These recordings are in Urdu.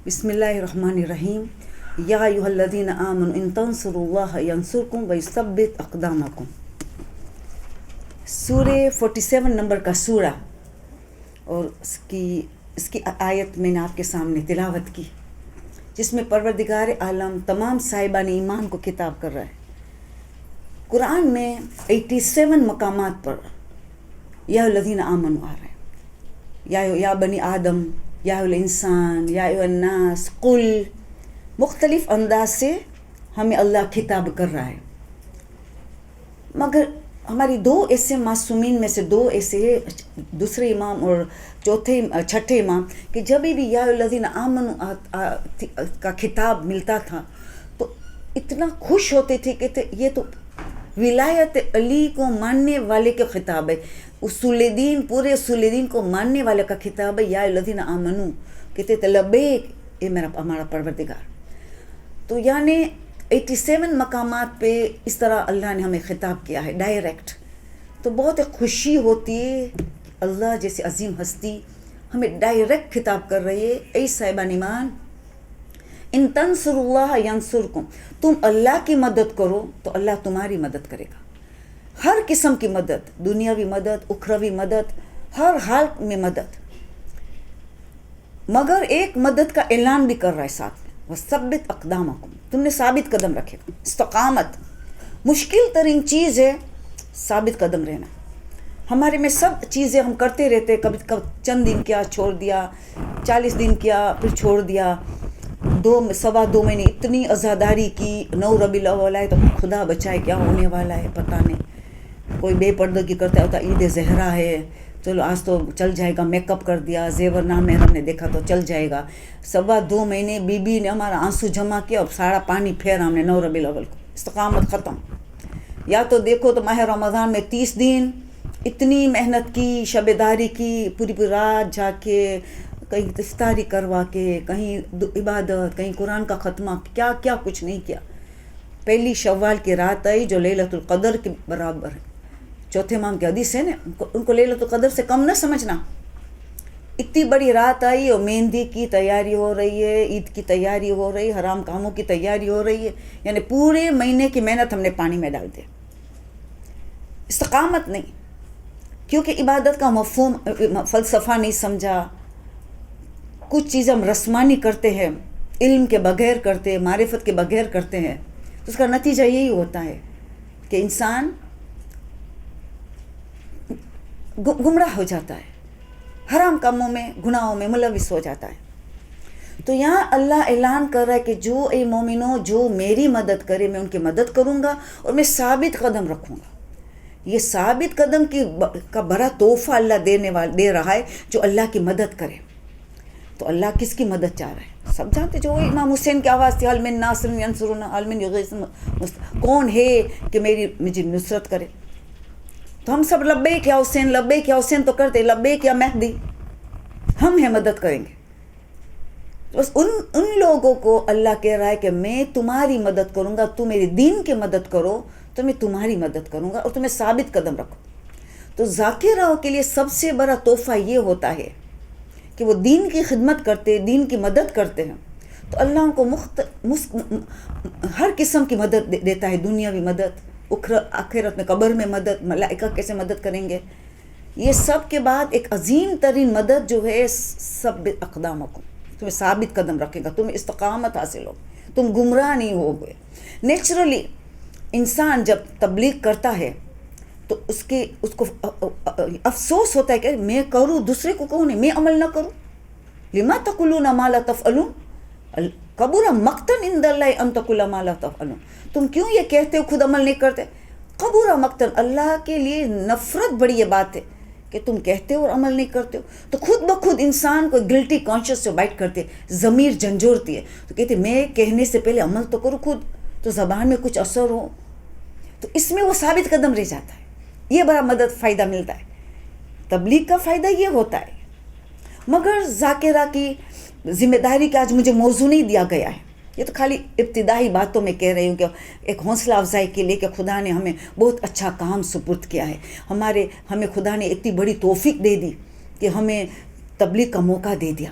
بسم اللہ الرحمن الرحیم یا ایھا الذین آمنوا ان تنصروا اللہ ینصرکم ویثبت اقدامکم۔ سورہ 47 نمبر کا سورہ، اور اس کی آیت میں نے آپ کے سامنے تلاوت کی، جس میں پروردگار عالم تمام صاحبان ایمان کو خطاب کر رہا ہے۔ قرآن میں 87 مقامات پر یا الذین آمنوا آ رہے ہیں، یا بنی آدم، یا الانسان، یا الناس، قل، مختلف انداز سے ہمیں اللہ خطاب کر رہا ہے۔ مگر ہماری دو ایسے معصومین میں سے دو ایسے، دوسرے امام اور چھٹے امام، کہ جب بھی یا الذین آمنوا کا خطاب ملتا تھا تو اتنا خوش ہوتے تھے کہ یہ تو ولایت علی کو ماننے والے کا خطاب ہے، اصول دین، پورے اصول دین کو ماننے والے کا خطاب ہے۔ یا الذین آمنو، کہتے تھے لبیک اے ہمارا پروردگار۔ تو یعنی 87 مقامات پہ اس طرح اللہ نے ہمیں خطاب کیا ہے ڈائریکٹ، تو بہت خوشی ہوتی ہے۔ اللہ جیسے عظیم ہستی ہمیں ڈائریکٹ خطاب کر رہی ہے، اے صاحبان ایمان، ان تنصروا اللہ ینصرکم، تم اللہ کی مدد کرو تو اللہ تمہاری مدد کرے گا۔ ہر قسم کی مدد، دنیاوی مدد، اخروی مدد، ہر حال میں مدد۔ مگر ایک مدد کا اعلان بھی کر رہا ہے ساتھ میں، وثبت اقدامکم، تم نے ثابت قدم رکھے گا۔ استقامت مشکل ترین چیز ہے، ثابت قدم رہنا۔ ہمارے میں سب چیزیں ہم کرتے رہتے، کبھی چند دن کیا چھوڑ دیا، 40 دن کیا پھر چھوڑ دیا، 2 مہینے اتنی عزاداری کی، 9 ربیع الاول ہے تو خدا بچائے کیا ہونے والا ہے پتہ نہیں۔ کوئی بے پردگی کرتا ہوتا، عید زہرا ہے، چلو آج تو چل جائے گا، میک اپ کر دیا، زیور نامحرم نے دیکھا تو چل جائے گا۔ 2 مہینے بی نے ہمارا آنسو جمع کیا اور سارا پانی پھیرا ہم نے 9 ربیع الاول کو، استقامت ختم۔ یا تو دیکھو تو ماہ رمضان میں 30 دن اتنی محنت کی، شب داری کی، پوری رات جا کے، کہیں افطاری کروا کے، کہیں عبادت، کہیں قرآن کا ختمہ، کیا کیا کچھ نہیں کیا۔ پہلی شوال کی رات آئی جو لیلۃ القدر کے برابر ہے، چوتھے امام کی حدیث ہے نا، ان کو لیلۃ القدر سے کم نہ سمجھنا۔ اتنی بڑی رات آئی اور مہندی کی تیاری ہو رہی ہے، عید کی تیاری ہو رہی ہے، حرام کاموں کی تیاری ہو رہی ہے، یعنی پورے مہینے کی محنت ہم نے پانی میں ڈال دی۔ استقامت نہیں، کیونکہ عبادت کا مفہوم فلسفہ نہیں سمجھا، کچھ چیزیں ہم رسمانی کرتے ہیں، علم کے بغیر کرتے ہیں، معرفت کے بغیر کرتے ہیں، تو اس کا نتیجہ یہی ہوتا ہے کہ انسان گمراہ ہو جاتا ہے، حرام کاموں میں، گناہوں میں ملوث ہو جاتا ہے۔ تو یہاں اللہ اعلان کر رہا ہے کہ جو اے مومنوں، جو میری مدد کرے میں ان کی مدد کروں گا اور میں ثابت قدم رکھوں گا۔ یہ ثابت قدم کا بڑا تحفہ اللہ دے رہا ہے جو اللہ کی مدد کرے۔ تو اللہ کس کی مدد چاہ رہا ہے؟ سب جانتے، جو امام حسین کی آواز تھی، حل من ناصر ینصرنا، حل من یغیث، کون ہے کہ مجھے نصرت کرے؟ تو ہم سب لبیک یا حسین، لبیک یا حسین تو کرتے، لبیک یا مہدی، ہم ہیں مدد کریں گے۔ بس ان لوگوں کو اللہ کہہ رہا ہے کہ میں تمہاری مدد کروں گا، تم میرے دین کی مدد کرو تو میں تمہاری مدد کروں گا اور تمہیں ثابت قدم رکھو۔ تو ذاکروں کے لیے سب سے بڑا تحفہ یہ ہوتا ہے کہ وہ دین کی خدمت کرتے، دین کی مدد کرتے ہیں، تو اللہ ان کو ہر قسم کی مدد دیتا ہے، دنیاوی مدد، آخرت میں قبر میں مدد، ملائکہ کیسے مدد کریں گے، یہ سب کے بعد ایک عظیم ترین مدد جو ہے ثبت اقدامکم، تمہیں ثابت قدم رکھے گا، تمہیں استقامت حاصل ہو، تم گمراہ نہیں ہوگے۔ نیچرلی انسان جب تبلیغ کرتا ہے تو اس کو افسوس ہوتا ہے کہ میں کروں، دوسرے کو کہوں نہیں، میں عمل نہ کروں۔ لما تقولون ما لا تفعلون کبر مقتا عند اللہ ان تقولوا ما لا تفعلون، تم کیوں یہ کہتے ہو خود عمل نہیں کرتے؟ کبر مقتا، اللہ کے لیے نفرت بڑی یہ بات ہے کہ تم کہتے ہو اور عمل نہیں کرتے ہو۔ تو خود بخود انسان کو گلٹی کانشیس سے بائٹ کرتے، ضمیر جھنجھوڑتی ہے، تو کہتے میں کہنے سے پہلے عمل تو کروں خود، تو زبان میں کچھ اثر ہو، تو اس میں وہ ثابت قدم رہ جاتا ہے۔ یہ بڑا مدد فائدہ ملتا ہے، تبلیغ کا فائدہ یہ ہوتا ہے۔ مگر ذاکرہ کی ذمہ داری کا آج مجھے موضوع نہیں دیا گیا ہے، یہ تو خالی ابتدائی باتوں میں کہہ رہی ہوں کہ ایک حوصلہ افزائی کے لیے کہ خدا نے ہمیں بہت اچھا کام سپرد کیا ہے، ہمیں خدا نے اتنی بڑی توفیق دے دی کہ ہمیں تبلیغ کا موقع دے دیا۔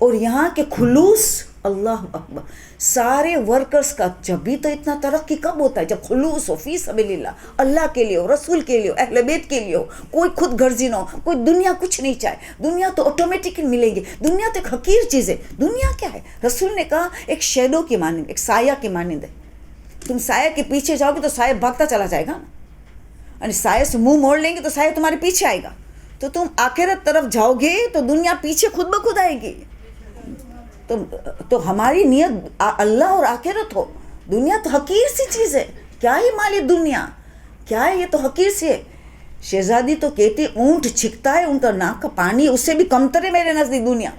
اور یہاں کے خلوص، اللہ اکبر، سارے ورکرز کا جب بھی تو اتنا ترقی کب ہوتا ہے جب خلوص ہو، فی سبیل اللہ، اللہ کے لیے ہو، رسول کے لیے ہو، اہل بیت کے لیے ہو، کوئی خود غرضی نہ ہو، کوئی دنیا کچھ نہیں چاہے. دنیا تو آٹومیٹکلی ملے گی، دنیا تو ایک حقیر چیز ہے. دنیا کیا ہے؟ رسول نے کہا ایک شیڈو کی مانند، ایک سایہ کی مانند ہے. تم سایہ کے پیچھے جاؤ گے تو سایہ بھاگتا چلا جائے گا نا، یعنی سایہ سے منہ موڑ لیں گے تو سایہ تمہارے پیچھے آئے گا. تو تم آخرت طرف جاؤ گے تو دنیا پیچھے خود بخود آئے گی. تو ہماری نیت اللہ اور آخرت ہو. دنیا تو حقیر سی چیز ہے، کیا ہے مالی دنیا، کیا ہے، یہ تو حقیر سی ہے. شہزادی تو کہتی اونٹ چھکتا ہے ان کا ناک کا پانی اس سے بھی کمتر ہے میرے نزدیک دنیا.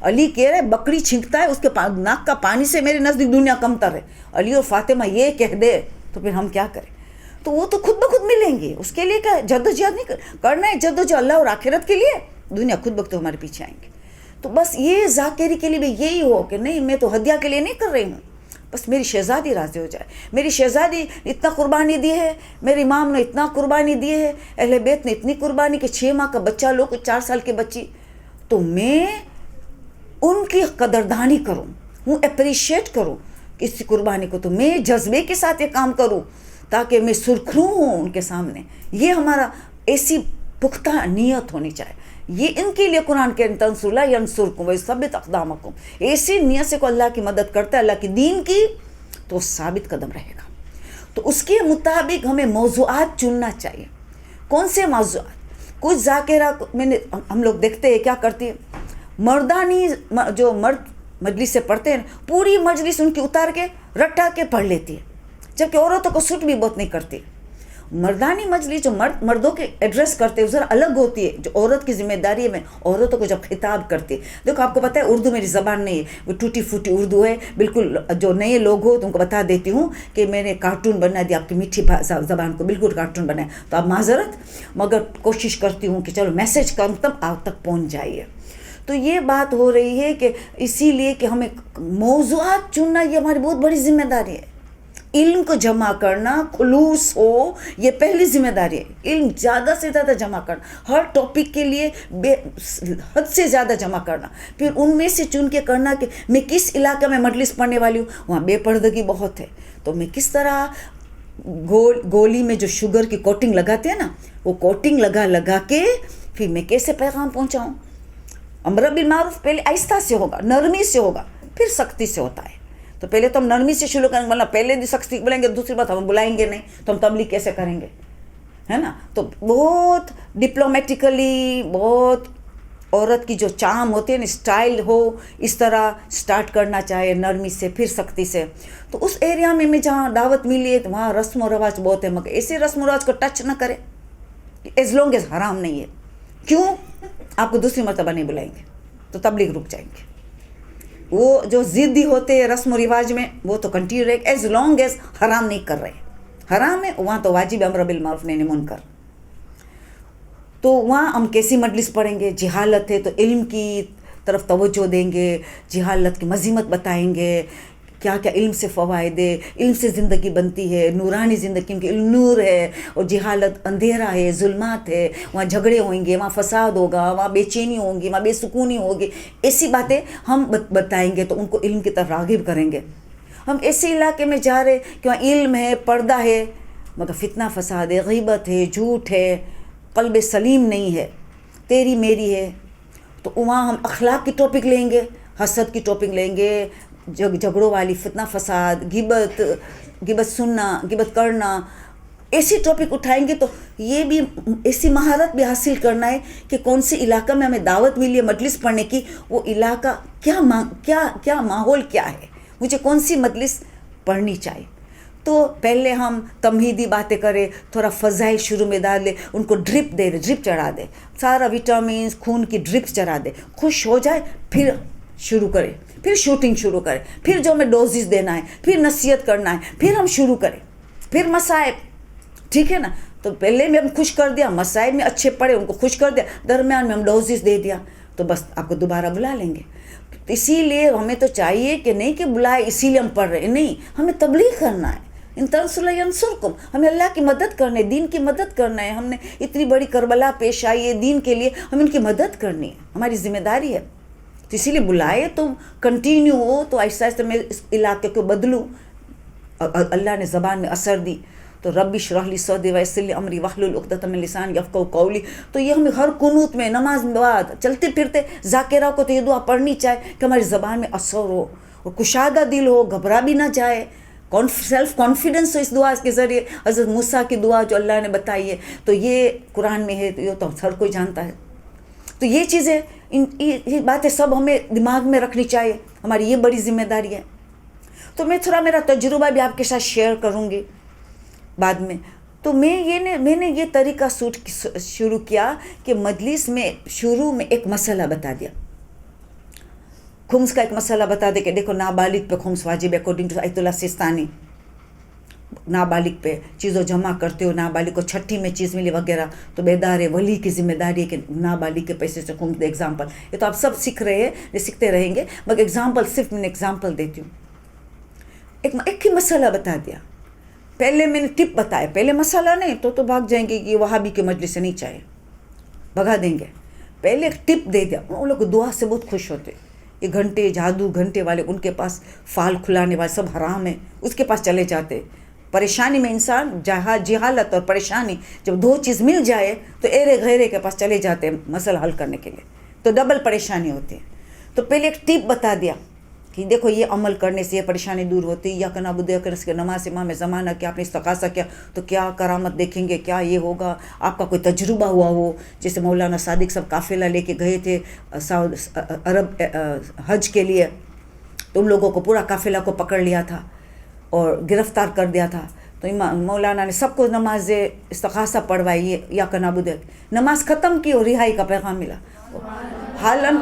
علی کہہ رہے بکری چھینکتا ہے اس کے ناک کا پانی سے میرے نزدیک دنیا کمتر ہے. علی اور فاطمہ یہ کہہ دے تو پھر ہم کیا کریں؟ تو وہ تو خود بخود ملیں گے، اس کے لیے کیا جدوجہد نہیں کرنا ہے. جدوجہد اللہ اور آخرت کے لیے، دنیا خود بخود ہمارے پیچھے آئیں گے. تو بس یہ ذاکری کے لیے بھی یہی ہو کہ نہیں، میں تو ہدیہ کے لیے نہیں کر رہی ہوں، بس میری شہزادی راضی ہو جائے. میری شہزادی اتنا قربانی دی ہے، میرے امام نے اتنا قربانی دی ہے، اہل بیت نے اتنی قربانی کہ 6 ماہ کا بچہ لو، 4 سال کی بچی، تو میں ان کی قدردانی کروں، ہوں اپریشیٹ کروں اس قربانی کو. تو میں جذبے کے ساتھ یہ کام کروں تاکہ میں سرخرو ہوں ان کے سامنے. یہ ہمارا ایسی پختہ نیت ہونی چاہیے. یہ ان کے لیے قرآن کے تنصر اللہ ینصرکم ویثبت اقدامکم، ایسی نیت سے کو اللہ کی مدد کرتا ہے، اللہ کی دین کی، تو ثابت قدم رہے گا. تو اس کے مطابق ہمیں موضوعات چننا چاہیے. کون سے موضوعات؟ کچھ ذاکرہ ہم لوگ دیکھتے ہیں کیا کرتی ہے، مردانی جو مرد مجلس سے پڑھتے ہیں پوری مجلس ان کی اتار کے رٹا کے پڑھ لیتی ہے، جبکہ عورتوں کو سوٹ بھی بہت نہیں کرتی. مردانی مجلس جو مردوں کے ایڈریس کرتے ہیں ذرا الگ ہوتی ہے. جو عورت کی ذمہ داری ہے، میں عورتوں کو جب خطاب کرتی ہے، دیکھو آپ کو پتہ ہے اردو میری زبان نہیں ہے، وہ ٹوٹی پھوٹی اردو ہے بالکل. جو نئے لوگ ہو تو ان کو بتا دیتی ہوں کہ میں نے کارٹون بنا دیا آپ کی میٹھی زبان کو، بالکل کارٹون بنایا. تو آپ معذرت، مگر کوشش کرتی ہوں کہ چلو میسج کم تک آپ تک پہنچ جائیے. تو یہ بات ہو رہی ہے کہ اسی لیے کہ ہمیں موضوعات چننا یہ ہماری بہت بڑی ذمہ داری ہے. علم کو جمع کرنا، خلوص ہو، یہ پہلی ذمہ داری ہے. علم زیادہ سے زیادہ جمع کرنا، ہر ٹاپک کے لیے حد سے زیادہ جمع کرنا. پھر ان میں سے چن کے کرنا کہ میں کس علاقے میں مجلس پڑھنے والی ہوں، وہاں بے پردگی بہت ہے، تو میں کس طرح گولی میں جو شوگر کی کوٹنگ لگاتے ہیں نا، وہ کوٹنگ لگا کے پھر میں کیسے پیغام پہنچاؤں. امر بالمعروف پہلے آہستہ سے ہوگا، نرمی سے ہوگا، پھر سختی سے ہوتا ہے. تو پہلے تو ہم نرمی سے شروع کریں گے، ورنہ پہلے بھی سختی بولیں گے، دوسری بات ہم بلائیں گے نہیں تو ہم تبلیغ کیسے کریں گے، ہے نا. تو بہت ڈپلومیٹیکلی، بہت عورت کی جو چام ہوتی ہے نا، اسٹائل ہو، اس طرح سٹارٹ کرنا چاہے، نرمی سے پھر سختی سے. تو اس ایریا میں جہاں دعوت ملی ہے تو وہاں رسم و رواج بہت ہے، مگر ایسے رسم و رواج کو ٹچ نہ کرے ایز لانگ ایز حرام نہیں ہے. کیوں؟ آپ کو دوسری مرتبہ نہیں بلائیں گے تو تبلیغ رک جائیں گے. وہ جو ضدی ہوتے ہیں رسم و رواج میں وہ تو کنٹینیو رہے ایز لانگ ایز حرام نہیں کر رہے. حرام ہے وہاں تو واجب امر بالمعروف نہی عن المنکر. تو وہاں ہم کیسی مجلس پڑھیں گے؟ جہالت ہے تو علم کی طرف توجہ دیں گے، جہالت کی مذمت بتائیں گے، کیا کیا علم سے فوائد ہے، علم سے زندگی بنتی ہے، نورانی زندگی، کیونکہ علم نور ہے اور جہالت اندھیرا ہے، ظلمات ہے. وہاں جھگڑے ہوئیں گے، وہاں فساد ہوگا، وہاں بے چینی ہوگی، وہاں بے سکونی ہوگی. ایسی باتیں ہم بتائیں گے تو ان کو علم کی طرف راغب کریں گے. ہم ایسے علاقے میں جا رہے کہ وہاں علم ہے، پردہ ہے، مگر فتنہ فساد ہے، غیبت ہے، جھوٹ ہے، قلب سلیم نہیں ہے، تیری میری ہے. تو وہاں ہم اخلاق کی ٹاپک لیں گے، حسد کی ٹاپک لیں گے، جھگڑوں والی، فتنہ فساد، غیبت سننا، غیبت کرنا، ایسی ٹاپک اٹھائیں گے. تو یہ بھی ایسی مہارت بھی حاصل کرنا ہے کہ کون سی علاقہ میں ہمیں دعوت ملی ہے مجلس پڑھنے کی، وہ علاقہ کیا ماحول کیا ہے، مجھے کون سی مجلس پڑھنی چاہیے. تو پہلے ہم تمہیدی باتیں کریں، تھوڑا فضائل شروع میں ڈال دے، ان کو ڈرپ چڑھا دے، سارا وٹامنس خون کی ڈرپ چڑھا دے، خوش ہو جائے، پھر شروع کرے، پھر شوٹنگ شروع کرے، پھر جو ہمیں ڈوزز دینا ہے، پھر نصیحت کرنا ہے، پھر ہم شروع کریں، پھر مصائب. ٹھیک ہے نا. تو پہلے میں ہم خوش کر دیا، مصائب میں اچھے پڑے ان کو خوش کر دیا، درمیان میں ہم ڈوزز دے دیا، تو بس آپ کو دوبارہ بلا لیں گے. اسی لیے ہمیں تو چاہیے کہ نہیں کہ بلائے اسی لیے ہم پڑھ رہے ہیں، نہیں، ہمیں تبلیغ کرنا ہے. ان تنصروا ینصرکم، ہمیں اللہ کی مدد کرنے، دین کی مدد کرنا ہے. ہم نے اتنی بڑی کربلا پیش آئی ہے دین کے لیے، ہمیں ان کی مدد کرنی ہے، ہماری ذمہ داری ہے. تو اسی لیے بلائے تو کنٹینیو ہو تو آہستہ آہستہ میں اس علاقے کو بدلوں. اللہ نے زبان میں اثر دی تو رب اشرح لی صدری ویسر لی امری واحلل عقدۃ من لسانی یفقہوا قولی. تو یہ ہمیں ہر قنوت میں نماز میں بعد چلتے پھرتے ذاکرہ کو تو یہ دعا پڑھنی چاہے کہ ہماری زبان میں اثر ہو اور کشادہ دل ہو, گھبرا بھی نہ جائے, سیلف کانفیڈنس ہو اس دعا کے ذریعے. حضرت موسیٰ کی دعا جو اللہ نے بتائی ہے تو یہ قرآن میں ہے, تو یہ تو ہر کوئی جانتا ہے. تو یہ چیزیں یہ باتیں سب ہمیں دماغ میں رکھنی چاہیے, ہماری یہ بڑی ذمہ داری ہے. تو میں تھوڑا میرا تجربہ بھی آپ کے ساتھ شیئر کروں گی بعد میں. تو میں نے یہ طریقہ شروع کیا کہ مجلس میں شروع میں ایک مسئلہ بتا دیا, خمس کا ایک مسئلہ بتا دے کہ دیکھو نابالغ پہ خمس واجب ہے اکارڈنگ ٹو آیت اللہ سستانی. نابالغ پہ چیزوں جمع کرتے ہو, نابالغ کو چھٹی میں چیز ملی وغیرہ, تو بیدار ولی کی ذمہ داری ہے کہ نابالغ کے پیسے سے خمس دے. ایگزامپل, یہ تو آپ سب سیکھ رہے ہیں, یہ سیکھتے رہیں گے, مگر ایگزامپل صرف میں نے ایگزامپل دیتی ہوں. ایک ہی مسئلہ بتا دیا. پہلے میں نے ٹپ بتایا, پہلے مسئلہ نہیں تو بھاگ جائیں گے کہ یہ وہابی کے مجلس سے نہیں چاہیے, بھگا دیں گے. پہلے ایک ٹپ دے دیا, ان لوگ دعا سے بہت خوش ہوتے. یہ گھنٹے جادو گھنٹے والے, ان کے پاس فال کھلانے والے سب حرام ہے, اس کے پاس چلے جاتے. پریشانی میں انسان جہالت اور پریشانی جب دو چیز مل جائے تو ایرے گھیرے کے پاس چلے جاتے ہیں مسئلہ حل کرنے کے لیے, تو ڈبل پریشانی ہوتی ہے. تو پہلے ایک ٹپ بتا دیا کہ دیکھو یہ عمل کرنے سے یہ پریشانی دور ہوتی. یا کہ نعبد و کے نماز امام زمانہ کیا آپ نے استغاثہ کیا تو کیا کرامت دیکھیں گے, کیا یہ ہوگا. آپ کا کوئی تجربہ ہوا ہو, جیسے مولانا صادق صاحب قافلہ لے کے گئے تھے عرب حج کے لیے, تو ان لوگوں کو پورا قافلہ کو پکڑ لیا تھا اور گرفتار کر دیا تھا. تو مولانا نے سب کو نماز استغاثہ پڑھوائی, یا کہ نعبد, نماز ختم کی اور رہائی کا پیغام ملا. حالن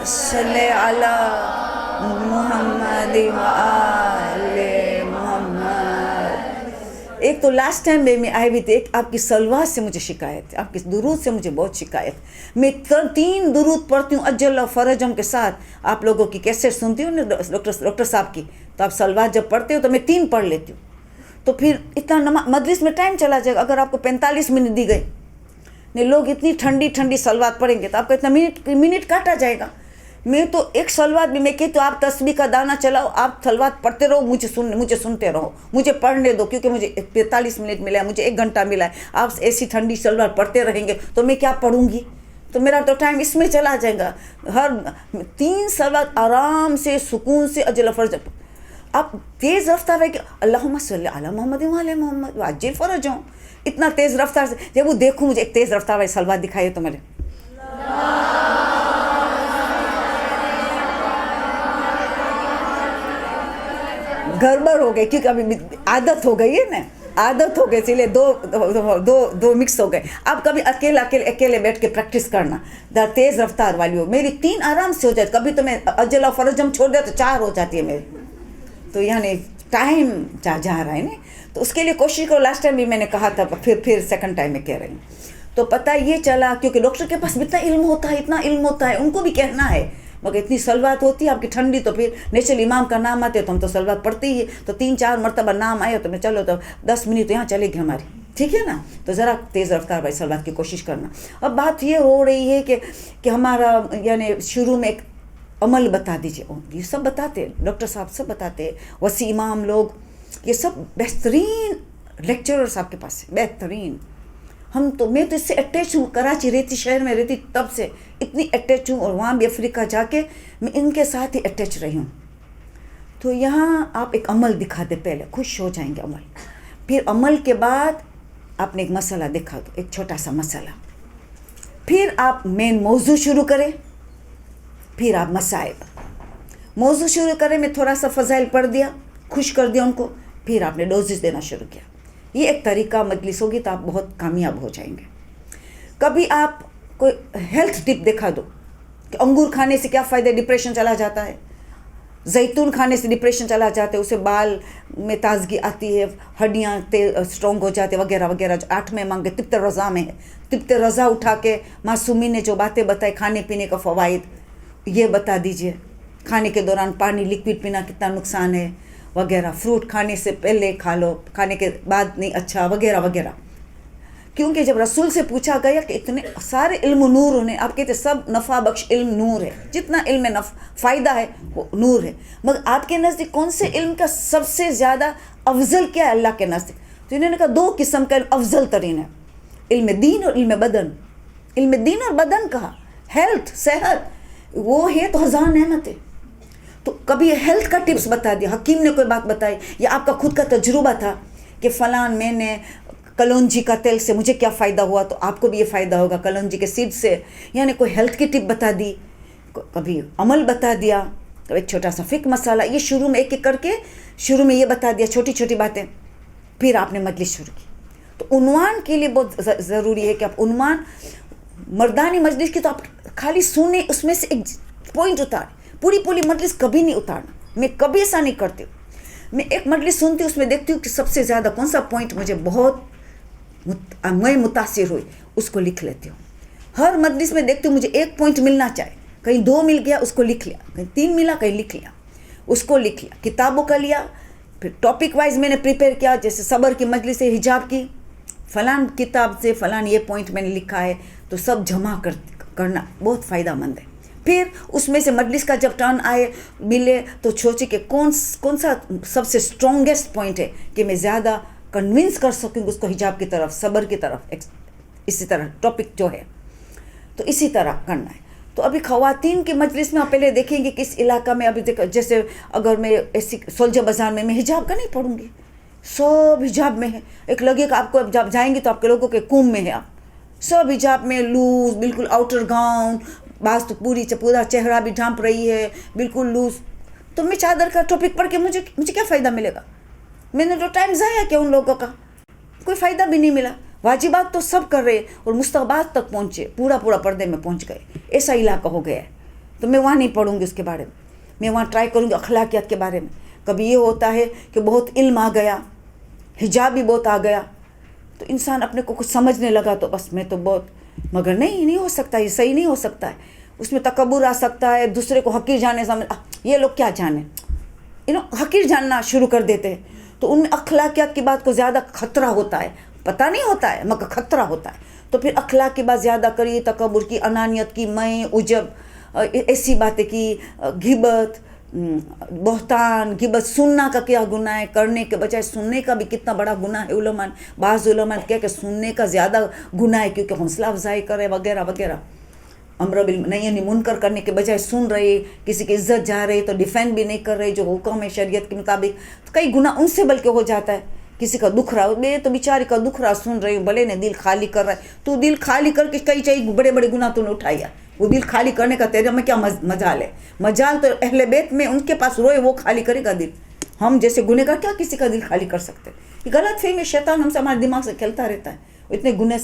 صلی علی محمد وآل محمد. ایک تو لاسٹ ٹائم میں آئی ہوئی تھی, ایک آپ کی صلوات سے مجھے شکایت ہے, آپ کی درود سے مجھے بہت شکایت. میں 3 درود پڑھتی ہوں اجل و فرجم کے ساتھ. آپ لوگوں کی کیسٹ سنتی ہوں نا ڈاکٹر صاحب کی, تو آپ صلوات جب پڑھتے ہو تو میں 3 پڑھ لیتی ہوں. تو پھر اتنا مجلس میں ٹائم چلا جائے گا. اگر آپ کو 45 منٹ دی گئی, نہیں لوگ اتنی ٹھنڈی صلوات پڑھیں گے تو آپ کو اتنا منٹ کاٹا جائے گا. میں تو ایک صلوات بھی میں کہتی ہوں آپ تسبیح کا دانہ چلاؤ, آپ صلوات پڑھتے رہو, مجھے سنتے رہو, مجھے پڑھنے دو, کیونکہ مجھے 45 منٹ ملا ہے, مجھے 1 گھنٹہ ملا ہے. آپ ایسی ٹھنڈی صلوات پڑھتے رہیں گے تو میں کیا پڑھوں گی, تو میرا تو ٹائم اس میں چلا جائے گا. ہر 3 صلوات آرام سے سکون سے اجل فرج. آپ تیز رفتار ہے کہ اللہم صلی علی محمد وعلی محمد وعجل فرجہم, اتنا تیز رفتار سے جب وہ دیکھوں, مجھے ایک تیز رفتار والی صلوات دکھائیے تو میرے گڑبڑ ہو گئی, کیونکہ ابھی عادت ہو گئی ہے نا, عادت ہو گئی, اسی لیے دو مکس ہو گئے. اب کبھی اکیلے بیٹھ کے پریکٹس کرنا, تیز رفتار والی ہو. میری 3 آرام سے ہو جاتی, کبھی تو میں اجل و فرجم چھوڑ دیا تو 4 ہو جاتی ہے میری. تو یعنی ٹائم جا رہا ہے نا, تو اس کے لیے کوشش کرو. لاسٹ ٹائم بھی میں نے کہا تھا, پھر سیکنڈ ٹائم میں کہہ رہی ہوں. تو پتہ یہ چلا, کیونکہ ڈاکٹر کے پاس اتنا علم ہوتا ہے, ان کو بھی کہنا ہے, مگر اتنی صلوات ہوتی ہے آپ کی ٹھنڈی. تو پھر نیچرل امام کا نام آتے تو ہم تو صلوات پڑھتے ہی ہے, تو 3-4 مرتبہ نام آئے تو میں چلو تو 10 منٹ یہاں چلے گی ہماری, ٹھیک ہے نا. تو ذرا تیز رفتار بھائی صلوات کی کوشش کرنا. اب بات یہ ہو رہی ہے کہ ہمارا یعنی شروع میں ایک عمل بتا دیجیے. یہ سب بتاتے, ڈاکٹر صاحب سب بتاتے, وسیع امام لوگ, یہ سب بہترین لیکچررس آپ کے پاس ہے, بہترین. میں تو اس سے اٹیچ ہوں, کراچی رہتی, شہر میں رہتی, تب سے اتنی اٹیچ ہوں, اور وہاں بھی افریقہ جا کے میں ان کے ساتھ ہی اٹیچ رہی ہوں. تو یہاں آپ ایک عمل دکھا دیں, پہلے خوش ہو جائیں گے عمل. پھر عمل کے بعد آپ نے ایک مسئلہ دکھا دو, ایک چھوٹا سا مسئلہ. پھر آپ مین موضوع شروع کریں, پھر آپ مسائل موضوع شروع کریں. میں تھوڑا سا فضائل پڑھ دیا, خوش کر دیا ان کو, پھر آپ نے ڈوزز دینا شروع کیا. یہ ایک طریقہ مجلس ہوگی تو آپ بہت کامیاب ہو جائیں گے. کبھی آپ کوئی ہیلتھ ٹپ دکھا دو کہ انگور کھانے سے کیا فائدہ, ڈپریشن چلا جاتا ہے, زیتون کھانے سے ڈپریشن چلا جاتا ہے, اسے بال میں تازگی آتی ہے, ہڈیاں اسٹرانگ ہو جاتے وغیرہ وغیرہ. جو 8 مانگے طب رضا میں ہے, طب رضا اٹھا کے معصومین نے جو باتیں بتائی, کھانے پینے کا فوائد یہ بتا دیجئے. کھانے کے دوران پانی لکوڈ پینا کتنا نقصان ہے وغیرہ, فروٹ کھانے سے پہلے کھا لو, کھانے کے بعد نہیں اچھا وغیرہ وغیرہ. کیونکہ جب رسول سے پوچھا گیا کہ اتنے سارے علم نور انہیں، آپ کہتے سب نفع بخش علم نور ہے، جتنا علم میں فائدہ ہے وہ نور ہے، مگر آپ کے نزدیک کون سے علم کا سب سے زیادہ افضل کیا ہے اللہ کے نزدیک؟ تو انہوں نے کہا 2 قسم کا علم افضل ترین ہے، علم دین اور علم بدن۔ علم دین اور بدن کہا، ہیلتھ، صحت، وہ ہے تو ہزار نعمت ہے۔ تو کبھی ہیلتھ کا ٹپس بتا دیا، حکیم نے کوئی بات بتائی، یا آپ کا خود کا تجربہ تھا کہ فلان میں نے کلونجی کا تیل سے مجھے کیا فائدہ ہوا، تو آپ کو بھی یہ فائدہ ہوگا کلونجی کے سیڈ سے، یعنی کوئی ہیلتھ کی ٹپ بتا دی، کبھی عمل بتا دیا، کبھی ایک چھوٹا سا فقہ مسئلہ، یہ شروع میں ایک ایک کر کے شروع میں یہ بتا دیا، چھوٹی چھوٹی باتیں، پھر آپ نے مجلس شروع کی۔ تو عنوان کے لیے بہت ضروری ہے کہ آپ عنوان مردانی مجلس کی تو آپ خالی سنیں، اس میں سے ایک پوائنٹ اتاریں، پوری مجلس کبھی نہیں اتارنا، میں کبھی ایسا نہیں کرتی ہوں۔ میں ایک مجلس سنتی ہوں، اس میں دیکھتی ہوں کہ سب سے زیادہ کون سا پوائنٹ مجھے بہت میں متاثر ہوئی، اس کو لکھ لیتی ہوں۔ ہر مجلس میں دیکھتی ہوں مجھے ایک پوائنٹ ملنا چاہے، کہیں 2 مل گیا اس کو لکھ لیا، کہیں 3 ملا کہیں لکھ لیا، اس کو لکھ لیا، کتابوں کا لیا، پھر ٹاپک وائز میں نے پریپیئر کیا، جیسے صبر کی مجلس سے حجاب کی، فلان کتاب سے فلان یہ پوائنٹ میں نے لکھا ہے، تو سب جمع کرنا بہت فائدہ مند ہے۔ پھر اس میں سے مجلس کا جب ٹرن آئے ملے تو سوچے کہ کون سا سب سے اسٹرانگیسٹ پوائنٹ ہے کہ میں زیادہ کنونس کر سکوں اس کو حجاب کی طرف، صبر کی طرف، اسی طرح ٹاپک جو ہے، تو اسی طرح کرنا ہے۔ تو ابھی خواتین کی مجلس میں آپ پہلے دیکھیں گے کس علاقہ میں، ابھی جیسے اگر میں ایسی سولجر بازار میں حجاب کا نہیں پڑھوں گی، سب حجاب میں ہے، ایک لگے کہ آپ کو جب جائیں گے تو آپ کے لوگوں کے کنب میں ہے، آپ سب حجاب میں، لوز بالکل آؤٹر گاؤن، بعض تو پورا چہرہ بھی ڈھانپ رہی ہے بالکل لوز، تو میں چادر کا ٹاپک پڑھ کے مجھے کیا فائدہ ملے گا؟ میں نے تو ٹائم ضائع کیا ان لوگوں کا، کوئی فائدہ بھی نہیں ملا۔ واجبات تو سب کر رہے اور مستحبات تک پہنچے، پورا پردے میں پہنچ گئے، ایسا علاقہ ہو گیا ہے، تو میں وہاں نہیں پڑھوں گی اس کے بارے میں وہاں ٹرائی کروں گی اخلاقیات کے بارے میں۔ کبھی یہ ہوتا ہے کہ بہت علم آ گیا، حجاب بھی بہت آ گیا، تو انسان اپنے کو کچھ سمجھنے لگا، تو بس میں تو بہت، مگر نہیں ہو سکتا، یہ صحیح نہیں ہو سکتا ہے، اس میں تکبر آ سکتا ہے، دوسرے کو حقیر جانے سمجھ، یہ لوگ کیا جانے، حقیر جاننا شروع کر دیتے ہیں، تو ان میں اخلاقیات کی بات کو زیادہ خطرہ ہوتا ہے، پتہ نہیں ہوتا ہے مگر خطرہ ہوتا ہے، تو پھر اخلاق کی بات زیادہ کری، تکبر کی، انانیت کی، میں عجب، ایسی باتیں کی، غیبت، بہتان، غیبت، سننا کا کیا گناہ ہے، کرنے کے بجائے سننے کا بھی کتنا بڑا گناہ ہے، علماء بعض علماء نے کہا کہ سننے کا زیادہ گناہ ہے کیونکہ حوصلہ افزائی کرے وغیرہ وغیرہ، امر بالنہی یعنی منکر کرنے کے بجائے سن رہے، کسی کی عزت جا رہے تو ڈیفینڈ بھی نہیں کر رہے جو حکم ہے شریعت کے مطابق، تو کئی گناہ ان سے بلکہ ہو جاتا ہے، کسی کا دکھ رہا، میں تو بیچاری کا دکھ رہا سن رہی ہوں، بھلے نے دل خالی کر رہا ہے، تو دل خالی کر کے کئی بڑے گناہ تو نے اٹھایا، وہ دل خالی کرنے کا تیرے میں کیا مجال ہے؟ مجال تو اہل بیت میں، ان کے پاس روئے وہ خالی کرے گا دل، ہم جیسے گنہگار کیا کسی کا دل خالی کر سکتے؟ یہ غلط فہمی، شیطان ہم سے ہمارے دماغ سے کھیلتا رہتا ہے، اتنے گناہ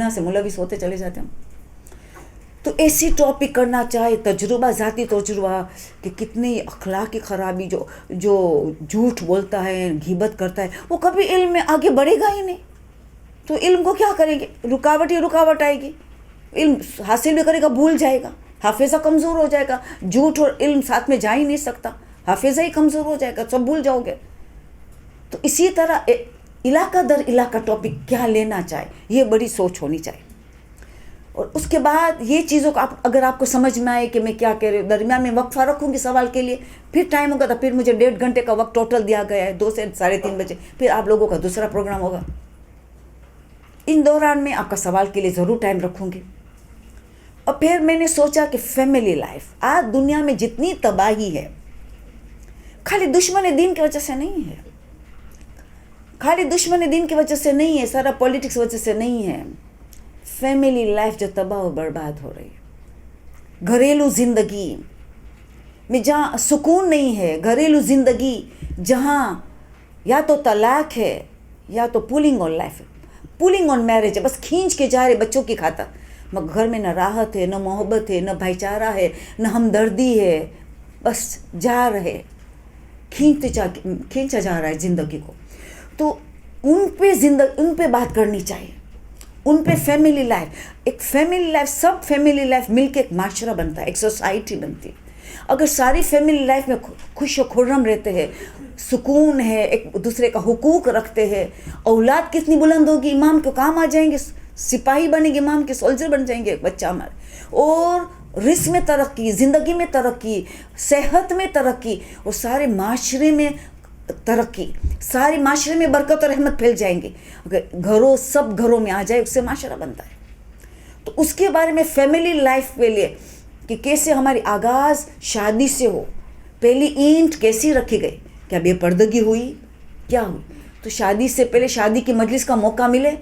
سے ملوث ہوتے چلے جاتے ہیں۔ تو ایسی ٹاپک کرنا چاہے، تجربہ، ذاتی تجربہ کہ کتنی اخلاقی خرابی، جو جھوٹ بولتا ہے، غیبت کرتا ہے، وہ کبھی علم میں آگے بڑھے گا ہی نہیں، تو علم کو کیا کریں گے؟ رکاوٹ آئے گی، علم حاصل بھی کرے گا بھول جائے گا، حافظہ کمزور ہو جائے گا، جھوٹ اور علم ساتھ میں جا ہی نہیں سکتا، حافظہ ہی کمزور ہو جائے گا، سب بھول جاؤ گے۔ تو اسی طرح علاقہ در علاقہ ٹاپک کیا لینا چاہے، یہ بڑی سوچ ہونی چاہیے، اور اس کے بعد یہ چیزوں کو اگر آپ کو سمجھ میں آئے کہ میں کیا کہہ رہی ہوں، درمیان میں وقفہ رکھوں گی سوال کے لیے، پھر ٹائم ہوگا تو پھر مجھے 1.5 گھنٹے کا وقت ٹوٹل دیا گیا ہے، 2 سے 3:30 بجے، پھر آپ لوگوں کا دوسرا پروگرام ہوگا، ان دوران میں آپ کا سوال کے لیے ضرور ٹائم رکھوں گی۔ اور پھر میں نے سوچا کہ فیملی لائف، آج دنیا میں جتنی تباہی ہے خالی دشمن دین کی وجہ سے نہیں ہے، خالی دشمن دین کی وجہ سے نہیں ہے، سارا پولیٹکس وجہ سے نہیں ہے، فیملی لائف جو تباہ و برباد ہو رہی ہے، گھریلو زندگی میں جہاں سکون نہیں ہے، گھریلو زندگی جہاں یا تو طلاق ہے یا تو پولنگ آن لائف ہے، پولنگ آن میرج ہے، بس کھینچ کے جا رہے بچوں کی خاطر، مگر گھر میں نہ راحت ہے، نہ محبت ہے، نہ بھائی چارہ ہے، نہ ہمدردی ہے، بس جا رہے کھینچا جا رہا ہے زندگی کو۔ تو ان پہ بات کرنی چاہیے، ان پہ فیملی لائف، سب فیملی لائف مل کے ایک معاشرہ بنتا ہے، ایک سوسائٹی بنتی ہے۔ اگر ساری فیملی لائف میں خوش و خرم رہتے ہیں، سکون ہے, ایک دوسرے کا حقوق رکھتے ہیں. اولاد کتنی بلند ہوگی, امام کے کام آ جائیں گے, سپاہی بنے گے, امام کے سولجر بن جائیں گے بچہ ہمارے. اور رزق میں ترقی, زندگی میں ترقی, صحت میں ترقی, اور سارے معاشرے میں ترقی, سارے معاشرے میں برکت اور رحمت پھیل جائیں گے. اگر سب گھروں میں آ جائے, اس سے معاشرہ بنتا ہے. تو اس کے بارے میں فیملی لائف کے لیے کہ کیسے ہماری آغاز شادی سے ہو, پہلی اینٹ کیسی رکھی گئی, کیا بے پردگی ہوئی, کیا ہوئی. تو شادی سے پہلے شادی کی مجلس کا موقع ملے,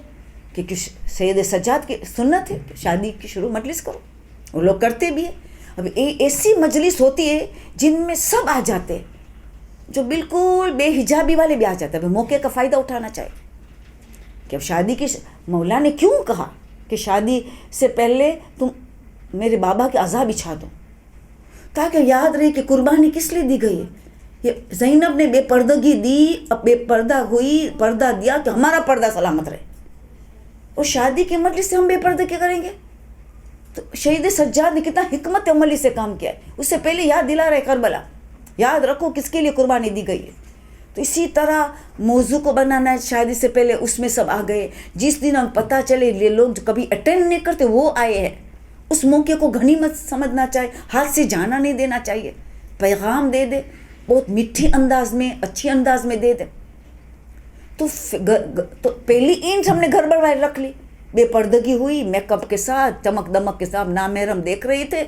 کہ سید سجاد کی سنت ہے کہ شادی کی شروع مجلس کرو, وہ لوگ کرتے بھی ہیں. اب ایسی مجلس ہوتی ہے جن میں سب آ جاتے ہیں, جو بالکل بے حجابی والے بھی آ جاتے ہیں. موقع کا فائدہ اٹھانا چاہیے کہ اب شادی کی مولا نے کیوں کہا کہ شادی سے پہلے تم میرے بابا کے اعضاء بچھا دو, تاکہ یاد رہے کہ قربانی کس لیے دی گئی ہے. یہ زینب نے بے پردگی دی, اب بے پردہ ہوئی, پردہ دیا کہ ہمارا پردہ سلامت رہے. اور شادی کی مجلس سے ہم بے پردہ کیا کریں گے؟ تو شہید سجاد نے کتنا حکمت عملی سے کام کیا ہے. اس سے پہلے یاد دلا رہے کربلا, یاد رکھو کس کے لیے قربانی دی گئی ہے. تو اسی طرح موضوع کو بنانا ہے شادی سے پہلے, اس میں سب آ گئے. جس دن ہم پتہ چلے یہ لوگ جو کبھی اٹینڈ نہیں کرتے وہ آئے ہیں, اس موقع کو غنیمت سمجھنا چاہیے, ہاتھ سے جانا نہیں دینا چاہیے. پیغام دے دے, بہت میٹھی انداز میں, اچھی انداز میں دے دے. تو پہلی اینٹ ہم نے گھر بڑھائے رکھ لی, بے پردگی ہوئی, میک اپ کے ساتھ, چمک دمک کے ساتھ, نامحرم دیکھ رہے تھے,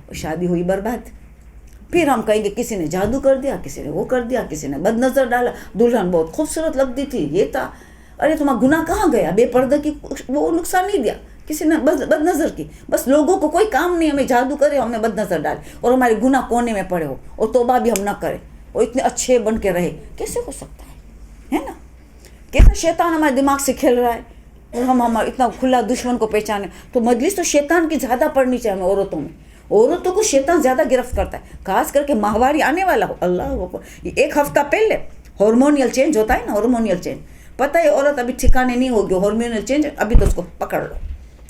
اور شادی ہوئی برباد. پھر ہم کہیں گے کسی نے جادو کر دیا, کسی نے وہ کر دیا, کسی نے بد نظر ڈالا, دلہن بہت خوبصورت لگتی تھی, یہ تھا. ارے تمہارا گناہ کہاں گیا؟ بے پردگی وہ نقصان نہیں دیا, کسی نے بد نظر کی. بس لوگوں کو کوئی کام نہیں, ہمیں جادو کرے, ہمیں بد نظر ڈالے, اور ہمارے گناہ کونے میں پڑے ہو, اور توبہ بھی ہم نہ کریں, اور اتنے اچھے بن کے رہے. کیسے ہو سکتا ہے نا؟ کیسا شیطان ہمارے دماغ سے کھیل رہا ہے, اور ہم اتنا کھلا دشمن کو پہچانے. تو مجلس تو شیطان کی زیادہ پڑھنی چاہیے ہمیں. عورتوں کو شیطان زیادہ گرفت کرتا ہے, خاص کر کے ماہواری آنے والا ہو. اللہ ایک ہفتہ پہلے ہارمونیل چینج ہوتا ہے نا, ہارمونیل چینج. پتہ ہے عورت ابھی ٹھکانے نہیں ہوگی, ہارمونیل چینج ابھی تو اس کو پکڑ لو.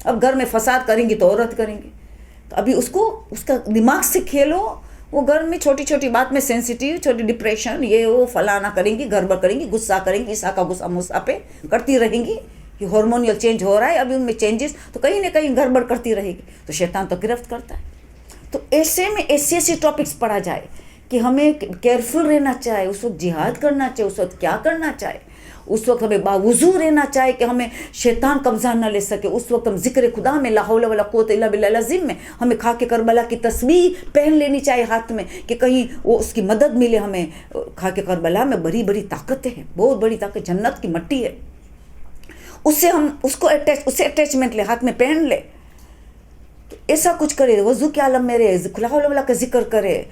اب گھر میں فساد کریں گی تو عورت کریں گی, تو ابھی اس کا دماغ سے کھیلو. وہ گھر میں چھوٹی چھوٹی بات میں سینسیٹیو, چھوٹی ڈپریشن, یہ وہ فلانا کریں گی, گڑبڑ کریں گی, غصہ کریں گی, عیسیٰ کا غصہ موسیٰ پہ کرتی رہیں گی. یہ ہارمونیل چینج ہو رہا ہے ابھی ان میں چینجز, تو کہیں نہ کہیں گڑبڑ کرتی رہے گی. تو شیطان تو گرفت کرتا ہے. تو ایسے میں ایسی ٹاپکس پڑھا جائے کہ ہمیں کیئرفل رہنا چاہے, اس وقت جہاد کرنا چاہے, اس وقت کیا کرنا چاہے, اس وقت ہمیں باوضو رہنا چاہے کہ ہمیں شیطان قبضہ نہ لے سکے. اس وقت ہم ذکر خدا میں, لا حول ولا قوت الا باللہ العظیم میں, ہمیں خاک کربلا کی تسبیح پہن لینی چاہیے ہاتھ میں, کہ کہیں وہ اس کی مدد ملے ہمیں. خاک کربلا میں بڑی بڑی طاقتیں ہیں, بہت بڑی طاقت, جنت کی مٹی ہے. اس سے ہم اس سے اٹیچمنٹ لے, ہاتھ میں پہن لے. تو ایسا کچھ کرے, وضو کے عالم میں رہے, لا حول ولا کا ذکر کرے,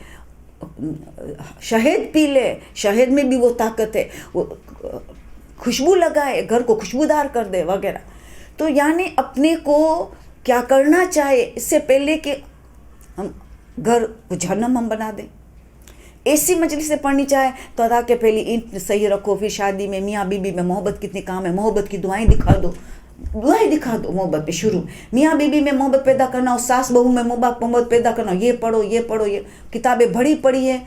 شہد پی لے, شہد میں بھی وہ طاقت ہے, وہ خوشبو لگائے, گھر کو خوشبودار کر دے وغیرہ. تو یعنی اپنے کو کیا کرنا چاہے اس سے پہلے کہ ہم گھر کو جہنم ہم بنا دیں. ایسی مجلس سے پڑھنی چاہے تو ادا کے پہلی اینٹ صحیح رکھو. پھر شادی میں میاں بیوی میں محبت کتنے کام ہے, محبت کی دعائیں دکھا دو, محبت پہ شروع. میاں بیوی میں محبت پیدا کرنا ہو, ساس بہو میں محبت پیدا کرنا ہو, یہ پڑھو یہ کتابیں پڑھی ہے.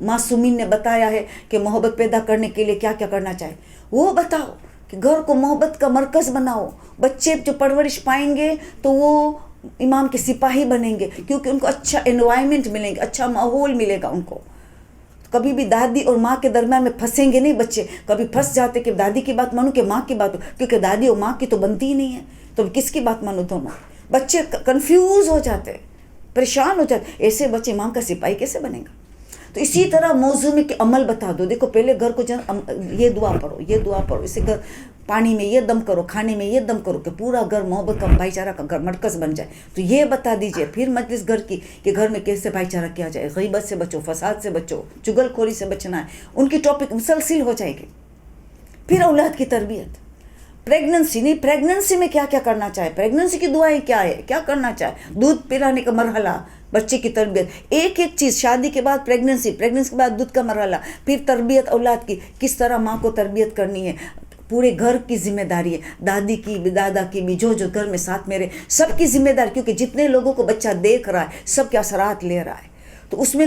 معصومین نے بتایا ہے کہ محبت پیدا کرنے کے لیے کیا کیا کرنا چاہے, وہ بتاؤ. کہ گھر کو محبت کا مرکز بناؤ. بچے جو پرورش پائیں گے تو وہ امام کے سپاہی بنیں گے, کیونکہ ان کو اچھا انوائرمنٹ ملیں گے, اچھا ماحول ملے گا ان کو. کبھی بھی دادی اور ماں کے درمیان میں پھنسیں گے نہیں بچے. کبھی پھنس جاتے کہ دادی کی بات مانوں کہ ماں کی بات ہو, کیونکہ دادی اور ماں کی تو بنتی ہی نہیں ہے, تو کس کی بات مانو دونوں. بچے کنفیوز ہو جاتے, پریشان ہو جاتے. ایسے بچے امام کا سپاہی کیسے بنے گا؟ تو اسی طرح موضوع میں کہ عمل بتا دو. دیکھو پہلے گھر کو یہ دعا پڑھو, اسے گھر پانی میں یہ دم کرو, کھانے میں یہ دم کرو, کہ پورا گھر محبت کا بھائی چارہ کا گھر مرکز بن جائے. تو یہ بتا دیجئے. پھر مجلس گھر کی کہ گھر میں کیسے بھائی چارہ کیا جائے, غیبت سے بچو, فساد سے بچو, چگل خوری سے بچنا ہے. ان کی ٹاپک مسلسل ہو جائے گی. پھر اولاد کی تربیت, پریگننسی میں کیا کیا کرنا چاہے, پریگننسی کی دعائیں کیا ہے, کیا کرنا چاہے, دودھ پلانے کا مرحلہ, بچے کی تربیت, ایک چیز. شادی کے بعد پریگننسی کے بعد دودھ کا مرحلہ, پھر تربیت اولاد کی, کس طرح ماں کو تربیت کرنی ہے. پورے گھر کی ذمہ داری ہے, دادی کی بھی, دادا کی بھی, جو گھر میں ساتھ میرے, سب کی ذمہ داری. کیونکہ جتنے لوگوں کو بچہ دیکھ رہا ہے سب کے اثرات لے رہا ہے. تو اس میں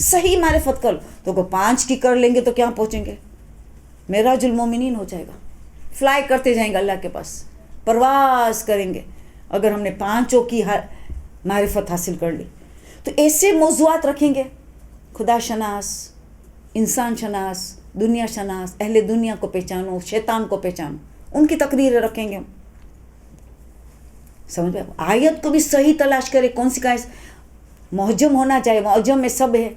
صحیح معرفت کر لو. تو کو 5 کی کر لیں گے تو کیا پہنچیں گے؟ معراج المومنین ہو جائے گا. فلائی کرتے جائیں گے اللہ کے پاس، پرواز کریں گے اگر ہم نے 5 کی معرفت حاصل کر لی. تو ایسے موضوعات رکھیں گے، خدا شناس، انسان شناس، دنیا شناس، اہل دنیا کو پہچانو، شیطان کو پہچانو، ان کی تقریریں رکھیں گے ہم. سمجھ میں آیت کو بھی صحیح تلاش کرے، کون سی کا معجم ہونا چاہیے. معجم میں سب ہے،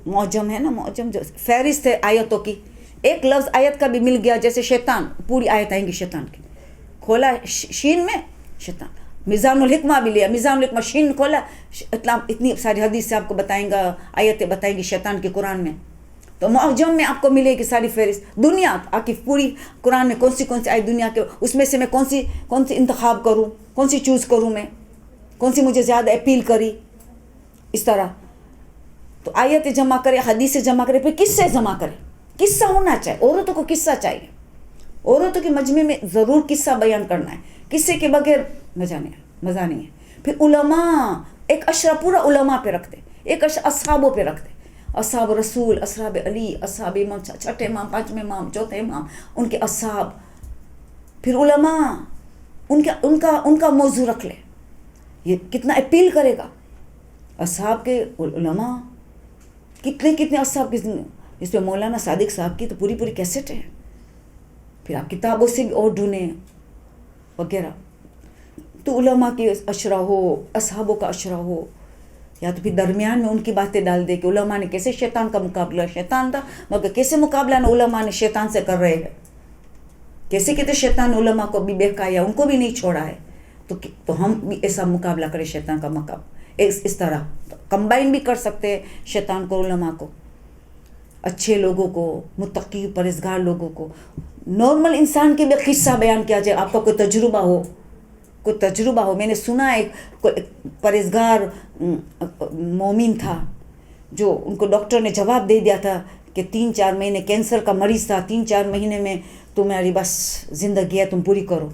معجم ہے نا، معجم جو فہرست ہے آیتوں کی. ایک لفظ آیت کا بھی مل گیا، جیسے شیطان، پوری آیت آئیں گی شیطان کی. کھولا شین میں شیطان. میزان الحکمہ بھی لیا، میزان الحکمہ شین کھولا، اتنی ساری حدیث سے آپ کو بتائیں گا، آیتیں بتائیں گی شیطان کی قرآن میں. تو معجم میں آپ کو ملے گی ساری فہرست. دنیا آپ کی پوری قرآن میں کون سی آیت دنیا کے، اس میں سے میں کون سی انتخاب کروں، کون سی چوز کروں، میں کون سی مجھے زیادہ اپیل کری، اس طرح. تو آیتیں جمع کرے، حدیثیں جمع کرے، پھر قصے جمع کرے. قصہ ہونا چاہیے، عورتوں کو قصہ چاہیے. عورتوں کے مجمع میں ضرور قصہ بیان کرنا ہے، قصے کے بغیر مزہ نہیں ہے. پھر علماء، ایک اشرا پورا علماء پہ رکھتے، ایک اشرا اصحابوں پہ رکھتے، اصحاب رسول، اصحاب علی، اصحاب امام، 6 امام، 5 امام، 4 امام، ان کے اصحاب. پھر علماء، ان کا موضوع رکھ لے. یہ کتنا اپیل کرے گا. اصحاب کے علماء، کتنے اصحاب کی زندگی. اس پہ مولانا صادق صاحب کی تو پوری کیسٹ ہے. پھر آپ کتابوں سے بھی اور ڈھونڈیں وغیرہ. تو علماء کی اشرا ہو، اصحابوں کا اشرا ہو، یا تو پھر درمیان میں ان کی باتیں ڈال دے کہ علماء نے کیسے شیطان کا مقابلہ، شیطان تھا مگر کیسے مقابلہ نہ علماء نے شیطان سے کر رہے ہیں، کیسے شیطان علماء کو بھی بہکایا، ان کو بھی نہیں چھوڑا ہے. تو ہم بھی ایسا مقابلہ کریں شیطان کا مقابلہ. اس طرح کمبائن بھی کر سکتے ہیں شیطان کو، علماء کو، اچھے لوگوں کو، متقی پرہیزگار لوگوں کو. نارمل انسان کے بھی قصہ بیان کیا جائے. آپ کا کوئی تجربہ ہو. میں نے سنا ایک پرہیزگار مومن تھا، جو ان کو ڈاکٹر نے جواب دے دیا تھا کہ 3-4 مہینے کینسر کا مریض تھا، 3-4 مہینے میں تمہاری بس زندگی ہے، تم پوری کرو.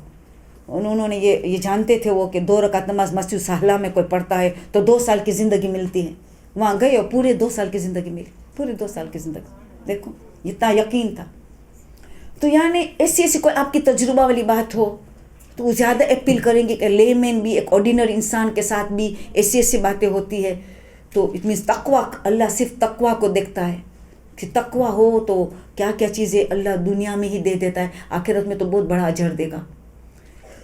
انہوں نے یہ جانتے تھے وہ کہ 2 رکعت نماز مسجد صالحہ میں کوئی پڑھتا ہے تو 2 سال کی زندگی ملتی ہے. وہاں گئے اور پورے 2 سال کی زندگی ملی، پورے 2 سال کی زندگی. دیکھو اتنا یقین تھا. تو یعنی ایسی کوئی آپ کی تجربہ والی بات ہو تو وہ زیادہ اپیل کریں گے کہ لے مین بھی، ایک آرڈینری انسان کے ساتھ بھی ایسی باتیں ہوتی ہے. تو اٹ مینس تقویٰ، اللہ صرف تقویٰ کو دیکھتا ہے کہ تقویٰ ہو تو کیا چیزیں اللہ دنیا میں ہی دے دیتا ہے، آخرت میں تو بہت بڑا اجر دے گا.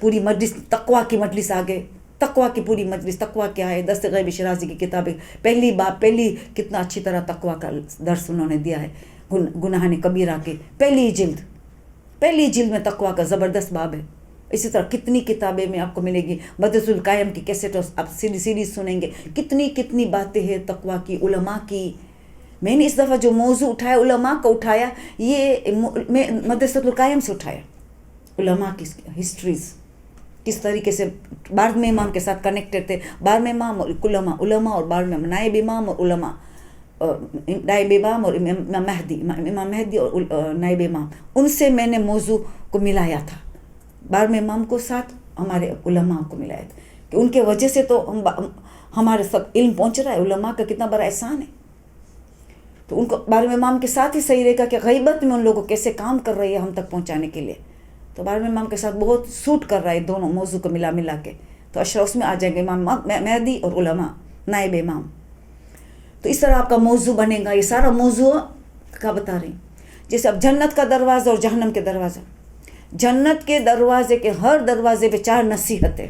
پوری مجلس تقویٰ کی مجلس آگے، تقویٰ کی پوری مجلس. تقویٰ کیا ہے؟ دست غیب شرازی کی کتاب، پہلی کتنا اچھی طرح تقویٰ کا درس انہوں نے دیا ہے. گناہ کبیرہ کے پہلی جلد میں تقویٰ کا زبردست باب ہے. اسی طرح کتنی کتابیں میں آپ کو ملے گی. بدر القائم کی کیسٹ آپ سیریز سنیں گے، کتنی باتیں ہیں تقویٰ کی، علماء کی. میں نے اس دفعہ جو موضوع اٹھایا علماء کا اٹھایا، یہ میں مدرسۃ القائم سے اٹھایا. علماء کی ہسٹریز کس طریقے سے 12ویں امام کے ساتھ کنیکٹڈ تھے. 12ویں امام اور علماء اور 12ویں نائب امام اور علماء، نائب امام اور امام مہدی اور نائب امام. ان سے میں نے موضوع کو ملایا تھا، 12ویں امام کو ساتھ ہمارے علماء کو ملایا تھا کہ ان کے وجہ سے تو ہمارے سب علم پہنچ رہا ہے. علماء کا کتنا بڑا احسان ہے. تو ان کو 12ویں امام کے ساتھ ہی صحیح رہے گا کہ غیبت میں ان لوگوں کیسے کام کر رہی ہے ہم تک پہنچانے کے لیے. تو 12ویں امام کے ساتھ بہت سوٹ کر رہا ہے دونوں موضوع کو ملا کے. تو اشرا اس میں آ جائیں گے، امام مہدی اور علماء نائب امام. تو اس طرح آپ کا موضوع بنے گا. یہ سارا موضوع کا بتا رہی ہوں. جیسے اب جنت کا دروازہ اور جہنم کے دروازہ. جنت کے دروازے کے ہر دروازے پہ 4 نصیحتیں،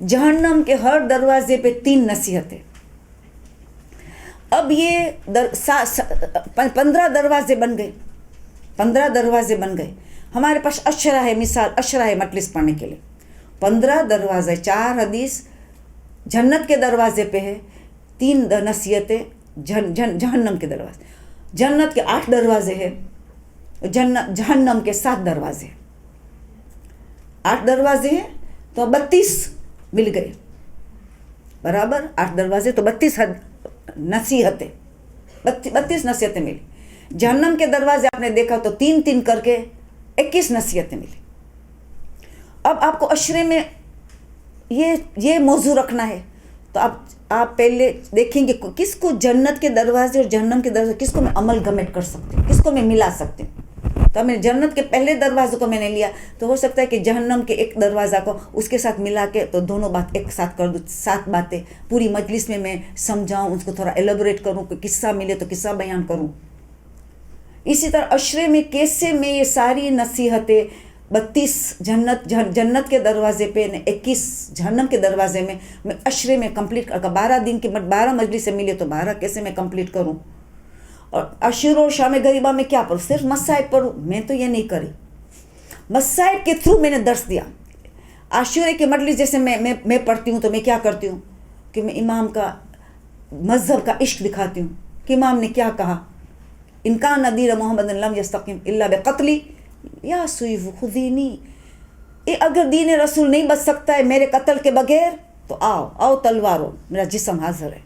جہنم کے ہر دروازے پہ 3 نصیحتیں. اب یہ 15 دروازے بن گئے. 15 دروازے بن گئے. ہمارے پاس اشرا ہے، مثال اشرا ہے مجلس پڑھنے کے لیے. 15 دروازے، 4 حدیث جنت کے دروازے پہ ہے، 3 نصیحتیں جہنم کے دروازے. جنت کے 8 دروازے ہیں، جہنم کے 7 دروازے. 8 دروازے ہیں تو 32 مل گئے برابر. 8 دروازے تو 32 نصیحتیں، 32 نصیحتیں ملی. جہنم کے دروازے آپ نے دیکھا تو 3 کر کے 21 نصیحتیں ملی. اب آپ کو اشرے میں یہ موضوع رکھنا ہے تو آپ آپ پہلے دیکھیں گے کس کو جنت کے دروازے اور جہنم کے دروازے کس کو میں عمل گمٹ کر سکتی ہوں, کس کو میں ملا سکتی ہوں. تو میں جنت کے پہلے دروازے کو میں نے لیا, تو ہو سکتا ہے کہ جہنم کے ایک دروازہ کو اس کے ساتھ ملا کے تو دونوں بات ایک ساتھ کر دوں, 7 باتیں پوری مجلس میں سمجھاؤں, اس کو تھوڑا ایلیبوریٹ کروں, کوئی قصہ ملے تو قصہ بیان کروں. اسی طرح عشرے میں کیسے میں یہ ساری نصیحتیں 32 جنت کے دروازے پہ 21 جہنم کے دروازے میں عشرے میں کمپلیٹ کر 12 دن کی 12 مجلس سے ملے تو 12 کیسے میں کمپلیٹ کروں. اور عشور اور شام غریبہ میں کیا پڑھوں, صرف مصائب پڑھوں. میں تو یہ نہیں کری, مصائب کے تھرو میں نے درس دیا. عاشورے کے مجلس جیسے میں پڑھتی ہوں تو میں کیا کرتی ہوں کہ میں امام کا مذہب کا عشق دکھاتی ہوں کہ امام نے کیا کہا, ان کان دین محمد لم یستقم الا بقتلی یا سیف خذینی. اگر دین رسول نہیں بچ سکتا ہے میرے قتل کے بغیر تو آؤ تلوارو, میرا جسم حاضر ہے.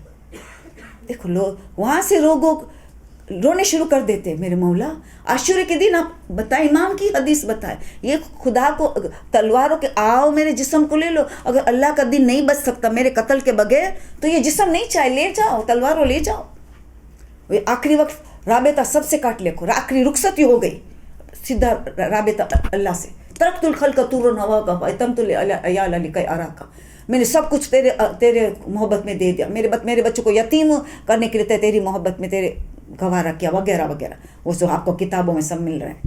دیکھو لوگ وہاں سے لوگوں رونے شروع کر دیتے, میرے مولا عاشورے کے دن آپ بتائیں, امام کی حدیث بتائے, یہ خدا کو تلواروں کے آؤ میرے جسم کو لے لو. اگر اللہ کا دین نہیں بچ سکتا میرے قتل کے بغیر تو یہ جسم نہیں چاہے, لے جاؤ تلواروں لے جاؤ. آخری وقت رابطہ سب سے کاٹ لے, آخری رخصت ہی ہو گئی, سیدھا رابطہ اللہ سے. ترکت الخلق طور ہوا کا اتمت العیال لکھ ارا کا, میں نے سب کچھ تیرے محبت میں دے دیا, میرے بچوں کو یتیم کرنے کے لیے تیری محبت میں تیرے گوارا کیا وغیرہ وغیرہ, وہ جو آپ کو کتابوں میں سب مل رہے ہیں.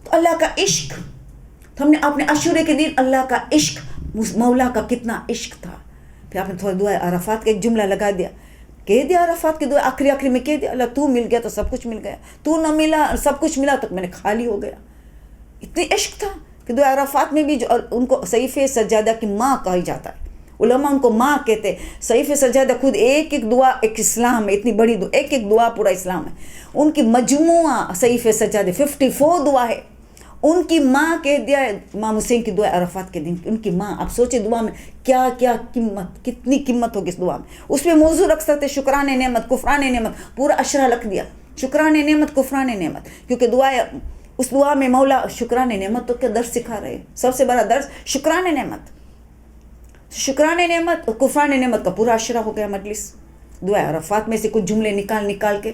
تو اللہ کا عشق, تو ہم نے اپنے عاشورے کے دن اللہ کا عشق, مولا کا کتنا عشق تھا. پھر آپ نے تھوڑا دعا عرفات کا ایک جملہ لگا دیا, کہہ دیا عرفات کی دعا آخری میں کہہ دیا, اللہ تو مل گیا تو سب کچھ مل گیا, تو نہ ملا سب کچھ ملا تو میں نے خالی ہو گیا. اتنی عشق تھا کہ دعا عرفات میں بھی جو ان کو صحیفہ سجادہ کی ماں کہا جاتا ہے, علماء ان کو ماں کہتے. صحیفہ سجادہ خود ایک دعا ایک اسلام ہے, اتنی بڑی دعا, ایک دعا پورا اسلام ہے. ان کی مجموعہ صحیفہ سجادہ 54 دعا ہے. ان کی ماں کہہ دیا امام حسین کی دعا عرفات کے دن, ان کی ماں. آپ سوچے دعا میں کیا قیمت, کتنی قیمت ہوگی اس دعا میں. اس میں موضوع رکھ سکتے شکران نعمت کفران نعمت, پورا اشرا لکھ دیا, شکران نعمت کفران نعمت, کیونکہ دعا اس دعا میں مولا شکران نعمت تو کیا درس سکھا رہے ہیں. سب سے بڑا درس شکران نعمت, شکران نعمت اور کفران نعمت کا پورا اشرا ہو گیا مجلس. دعا عرفات میں سے کچھ جملے نکال کے,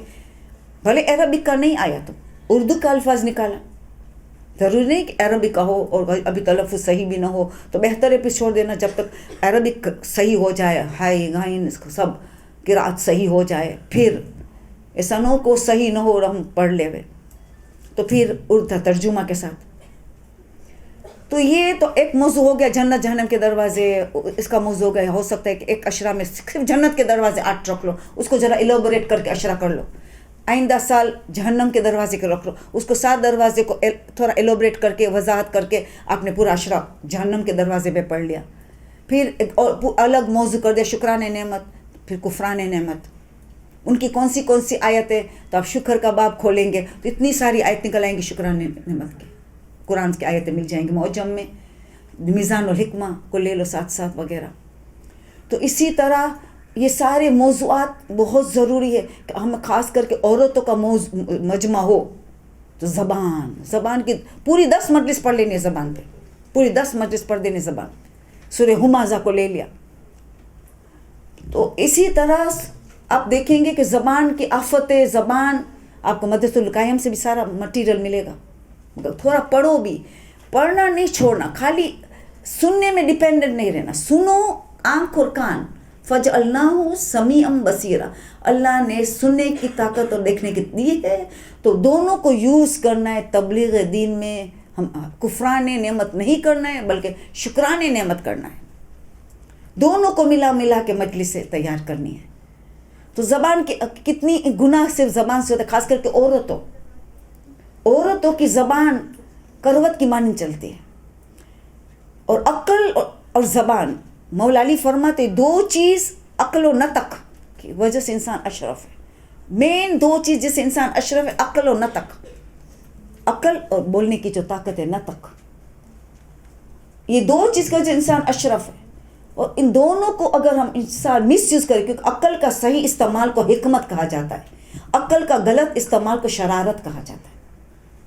بھلے عربک کا نہیں آیا تو اردو کا الفاظ نکالا, ضروری نہیں کہ عربی کا ہو اور ابھی تلفظ صحیح بھی نہ ہو, تو بہتر ہے پھر چھوڑ دینا جب تک عربک صحیح ہو جائے, ہائی غائن سب قرأت صحیح ہو جائے. پھر ایسا نہ ہو کو صحیح نہ ہو اور ہم پڑھ لے ہوئے, تو پھر اردو ترجمہ کے ساتھ. تو یہ تو ایک موضوع ہو گیا جنت جہنم کے دروازے, اس کا موضوع ہو گیا. ہو سکتا ہے کہ ایک اشرا میں صرف جنت کے دروازے 8 رکھ لو, اس کو ذرا ایلوبریٹ کر کے اشرا کر لو. آئندہ سال جہنم کے دروازے کے رکھ لو, اس کو 7 دروازے کو تھوڑا ایلوبریٹ کر کے وضاحت کر کے آپ نے پورا اشرا جہنم کے دروازے پہ پڑھ لیا. پھر ایک اور الگ موضوع کر دیا شکران نعمت, پھر کفران نعمت. ان کی کون سی آیتیں, تو آپ شکر کا باب کھولیں گے تو اتنی ساری آیت نکل آئیں گی شکران نعمت کی. قرآن کی آیتیں مل جائیں گی معجم میں, میزان الحکمہ کو لے لو ساتھ وغیرہ. تو اسی طرح یہ سارے موضوعات بہت ضروری ہے کہ ہم خاص کر کے عورتوں کا مجمع ہو. تو زبان کی پوری 10 مجلس پڑھ لینی ہے, زبان پہ پوری 10 مجلس پڑھ دینے زبان. سورہ ہمازہ کو لے لیا. تو اسی طرح آپ دیکھیں گے کہ زبان کی آفت زبان, آپ کو مدرسۃ القائم سے بھی سارا مٹیریل ملے گا. تھوڑا پڑھو بھی, پڑھنا نہیں چھوڑنا, خالی سننے میں ڈیپینڈنٹ نہیں رہنا. سنو آنکھ اور کان, فجعلناہ سمیعا بصیرا, اللہ نے سننے کی طاقت اور دیکھنے کی دی ہے, تو دونوں کو یوز کرنا ہے تبلیغ دین میں. ہم کفران نعمت نہیں کرنا ہے بلکہ شکران نعمت کرنا ہے. دونوں کو ملا کے مجلس سے تیار کرنی ہے. تو زبان کی کتنی گناہ صرف زبان سے ہوتا ہے, خاص کر کے عورتوں کی زبان کروٹ کی مانند چلتی ہے. اور عقل اور زبان, مولا علی فرماتے 2 چیز عقل و نطق کی وجہ سے انسان اشرف ہے. مین 2 چیز جس سے انسان اشرف ہے, عقل و نطق. عقل اور بولنے کی جو طاقت ہے, نطق, یہ 2 چیز کا جو انسان اشرف ہے. اور ان دونوں کو اگر ہم انسان مس یوز کریں, کیونکہ عقل کا صحیح استعمال کو حکمت کہا جاتا ہے, عقل کا غلط استعمال کو شرارت کہا جاتا ہے.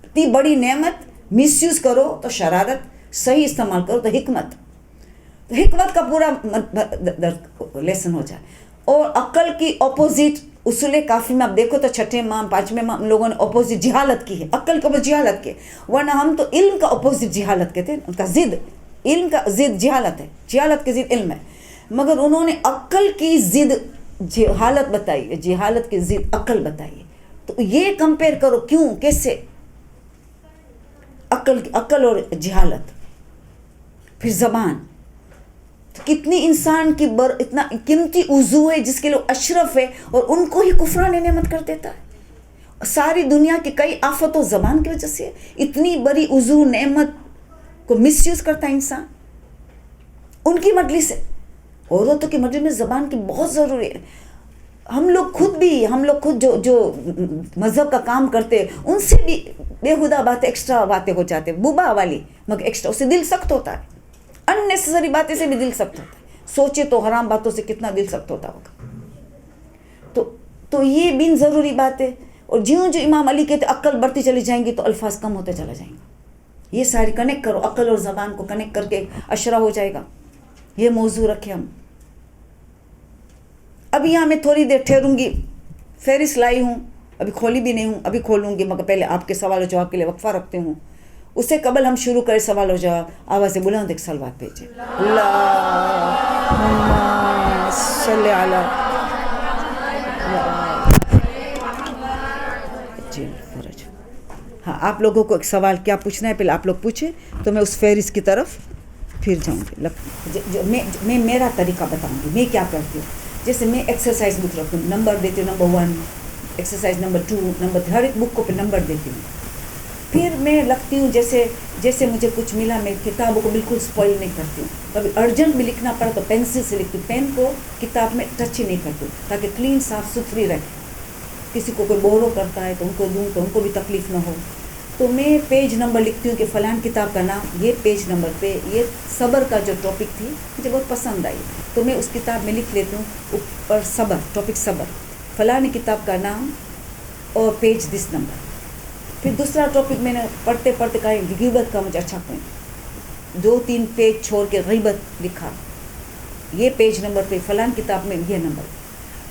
اتنی بڑی نعمت مس یوز کرو تو شرارت, صحیح استعمال کرو تو حکمت. تو حکمت کا پورا لیسن ہو جائے. اور عقل کی اپوزٹ اصول کافی میں آپ دیکھو تو 6 ماہ 5ویں ماہ ہم لوگوں نے اپوزٹ جہالت کی ہے, عقل کے اوپر جہالت کی, ورنہ ہم تو علم کا اپوزٹ جہالت کہتے ہیں, ان کا ضد علم کا ضد جہالت ہے, جہالت کی ضد علم ہے. مگر انہوں نے عقل کی ضد جہالت بتائی ہے, جہالت کی ضد عقل بتائی ہے. تو یہ کمپیئر کرو کیوں کیسے, عقل اور جہالت. پھر زبان, تو کتنی انسان کی اتنا قیمتی عضو ہے جس کے لوگ اشرف ہے اور ان کو ہی کفران نعمت کر دیتا ہے. ساری دنیا کی کئی آفتوں زبان کی وجہ سے, اتنی بڑی عضو نعمت کو مس یوز کرتا ہے انسان. ان کی مجلس ہے, عورتوں کی مجلس میں زبان کی بہت ضروری ہے. ہم لوگ خود جو مذہب کا کام کرتے ہیں ان سے بھی بےہودہ باتیں ایکسٹرا باتیں ہو جاتے ہیں, بوبا والی مگر ایکسٹرا, اس سے دل سخت ہوتا ہے. اننیسسری باتیں سے بھی دل سخت ہوتا ہے. سوچے تو حرام باتوں سے کتنا دل سخت ہوتا ہوگا. تو یہ بن ضروری بات ہے. اور جو امام علی کہتے عقل بڑھتی چلی جائیں گی تو الفاظ کم ہوتے چلا جائیں گے. یہ ساری کنیکٹ کرو, عقل اور زبان کو کنیکٹ کر کے اشرا ہو جائے گا. یہ موضوع رکھے ہم. ابھی یہاں میں تھوڑی دیر ٹھہروں گی, فہرست لائی ہوں, ابھی کھولی بھی نہیں ہوں, ابھی کھولوں گی, مگر پہلے آپ کے سوال و جواب کے لیے وقفہ رکھتے ہوں. اس سے قبل ہم شروع کریں سوال و جواب, آواز بلند ایک صلوات بھیجیں. اللہم صلی علی جی فرج. ہاں, آپ لوگوں کو ایک سوال کیا پوچھنا ہے پہلے آپ لوگ پوچھیں تو میں اس فہرست کی طرف پھر جاؤں گی. میں میرا طریقہ بتاؤں گی میں کیا کرتی ہوں. جیسے میں ایکسرسائز بک رکھتی ہوں, نمبر دیتی ہوں, نمبر 1 ایکسرسائز, نمبر 2 نمبر 3, ہر ایک بک کو پہ نمبر دیتی ہوں. پھر میں لکھتی ہوں جیسے مجھے کچھ ملا, میں کتابوں کو بالکل اسپوائل نہیں کرتی ہوں. کبھی ارجنٹ بھی لکھنا پڑا تو پینسل سے لکھتی ہوں, پین کو کتاب میں ٹچ ہی نہیں کرتی ہوں تاکہ کلین صاف ستھری رہے. کسی کو کوئی بورو کرتا ہے تو ان کو دوں تو ان کو بھی تکلیف نہ ہو. تو میں پیج نمبر لکھتی ہوں کہ فلان کتاب کا نام, یہ پیج نمبر پہ یہ صبر کا جو ٹاپک تھی مجھے بہت پسند آئی تو میں اس کتاب میں لکھ لیتی ہوں اوپر صبر, ٹاپک صبر, فلانی کتاب کا نام اور پیج دس نمبر. پھر دوسرا ٹاپک میں نے پڑھتے کہیں غیبت کا مجھے اچھا پوائنٹ, 2-3 پیج چھوڑ کے غیبت لکھا, یہ پیج نمبر پہ فلان کتاب میں یہ نمبر.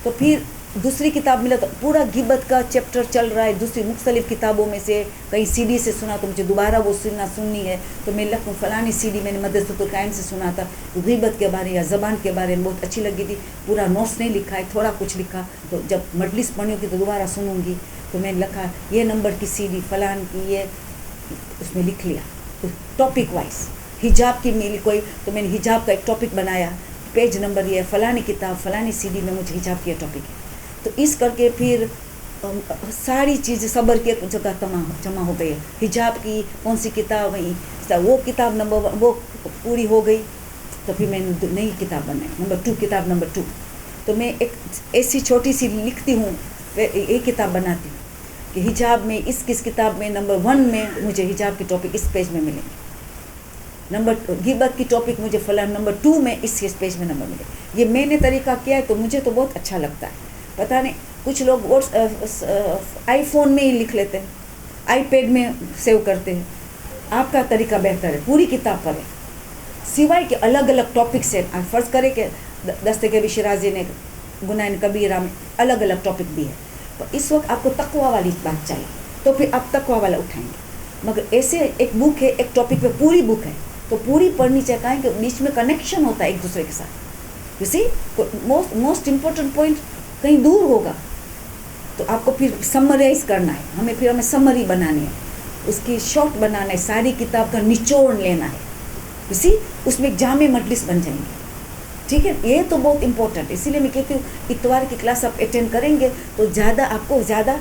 تو پھر دوسری کتاب ملا تو پورا غیبت کا چیپٹر چل رہا ہے دوسری مختلف کتابوں میں سے, کہیں سی ڈی سے سنا تو مجھے دوبارہ وہ سننی ہے تو میں لکھوں فلانی سی ڈی میں نے مدرسۃ القائم سے سنا تھا, غیبت کے بارے یا زبان کے بارے میں بہت اچھی لگی تھی. پورا نوٹس نہیں لکھا ہے, تھوڑا کچھ لکھا, تو جب مجلس پڑھنی ہوگی تو دوبارہ سنوں گی تو میں نے لکھا یہ نمبر کی سی ڈی فلان کی, یہ اس میں لکھ لیا ٹاپک وائز. حجاب کی میری کوئی تو میں نے حجاب کا ایک ٹاپک بنایا, پیج نمبر یہ فلانی کتاب فلانی سی ڈی میں مجھے حجاب کی ٹاپک ہے. تو اس کر کے پھر ساری چیزیں صبر کی ایک جگہ جمع ہو گئی ہے. حجاب کی کون سی کتاب ہوئی, وہ کتاب نمبر 1 وہ پوری ہو گئی. تو پھر میں نے نئی کتاب بنائی نمبر 2, کتاب نمبر 2. تو میں ایک ایسی چھوٹی سی لکھتی ہوں, ایک کتاب بناتی ہوں کہ حجاب میں کس کتاب میں نمبر 1 میں مجھے حجاب کی ٹاپک اس پیج میں ملیں گے, نمبر غیبت کی ٹاپک مجھے فلاں نمبر 2 میں اس پیج میں نمبر ملے. یہ میں نے طریقہ کیا ہے تو مجھے تو بہت اچھا لگتا ہے. پتہ نہیں کچھ لوگ آئی فون میں ہی لکھ لیتے ہیں, آئی پیڈ میں سیو کرتے ہیں. آپ کا طریقہ بہتر ہے, پوری کتاب پڑھیں سوائے کہ الگ الگ ٹاپک سے. آپ فرض کریں کہ دستگیر شیرازی نے گناہ کبیرہ میں الگ الگ ٹاپک دی ہے تو اس وقت آپ کو تقویٰ والی بات چاہیے تو پھر آپ تقویٰ والا اٹھائیں گے. مگر ایسے ایک بک ہے, ایک ٹاپک پہ پوری بک ہے تو پوری پڑھنی چاہیے کہ بیچ میں کنیکشن ہوتا ہے ایک دوسرے کے ساتھ. You see most important point کہیں دور ہوگا تو آپ کو پھر سمرائز کرنا ہے, ہمیں سمری بنانی ہے, اس کی شارٹ بنانا ہے, ساری کتاب کا نچوڑ لینا ہے. اسی اس میں ایک جامع مجلس بن جائیں گے. ٹھیک ہے, یہ تو بہت امپورٹنٹ ہے. اسی لیے میں کہتی ہوں اتوار کی کلاس آپ اٹینڈ کریں گے تو آپ کو زیادہ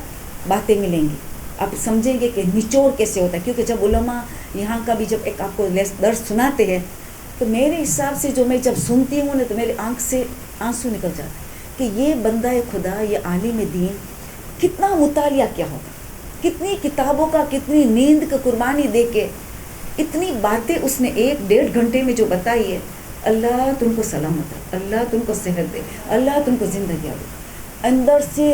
باتیں ملیں گی, آپ سمجھیں گے کہ نچوڑ کیسے ہوتا ہے. کیونکہ جب علماء یہاں کا بھی جب ایک آپ کو درس سناتے ہیں تو میرے حساب سے جو میں جب سنتی ہوں نا تو میری آنکھ سے آنسو نکل جاتا ہے کہ یہ بندہ خدا, یہ عالم دین کتنا مطالعہ کیا ہوگا, کتنی کتابوں کا, کتنی نیند کا قربانی دے کے اتنی باتیں اس نے 1-1.5 گھنٹے میں جو بتائی ہے. اللہ تم کو سلامت ہے, اللہ تم کو صحت دے, اللہ تم کو زندگی دے. اندر سے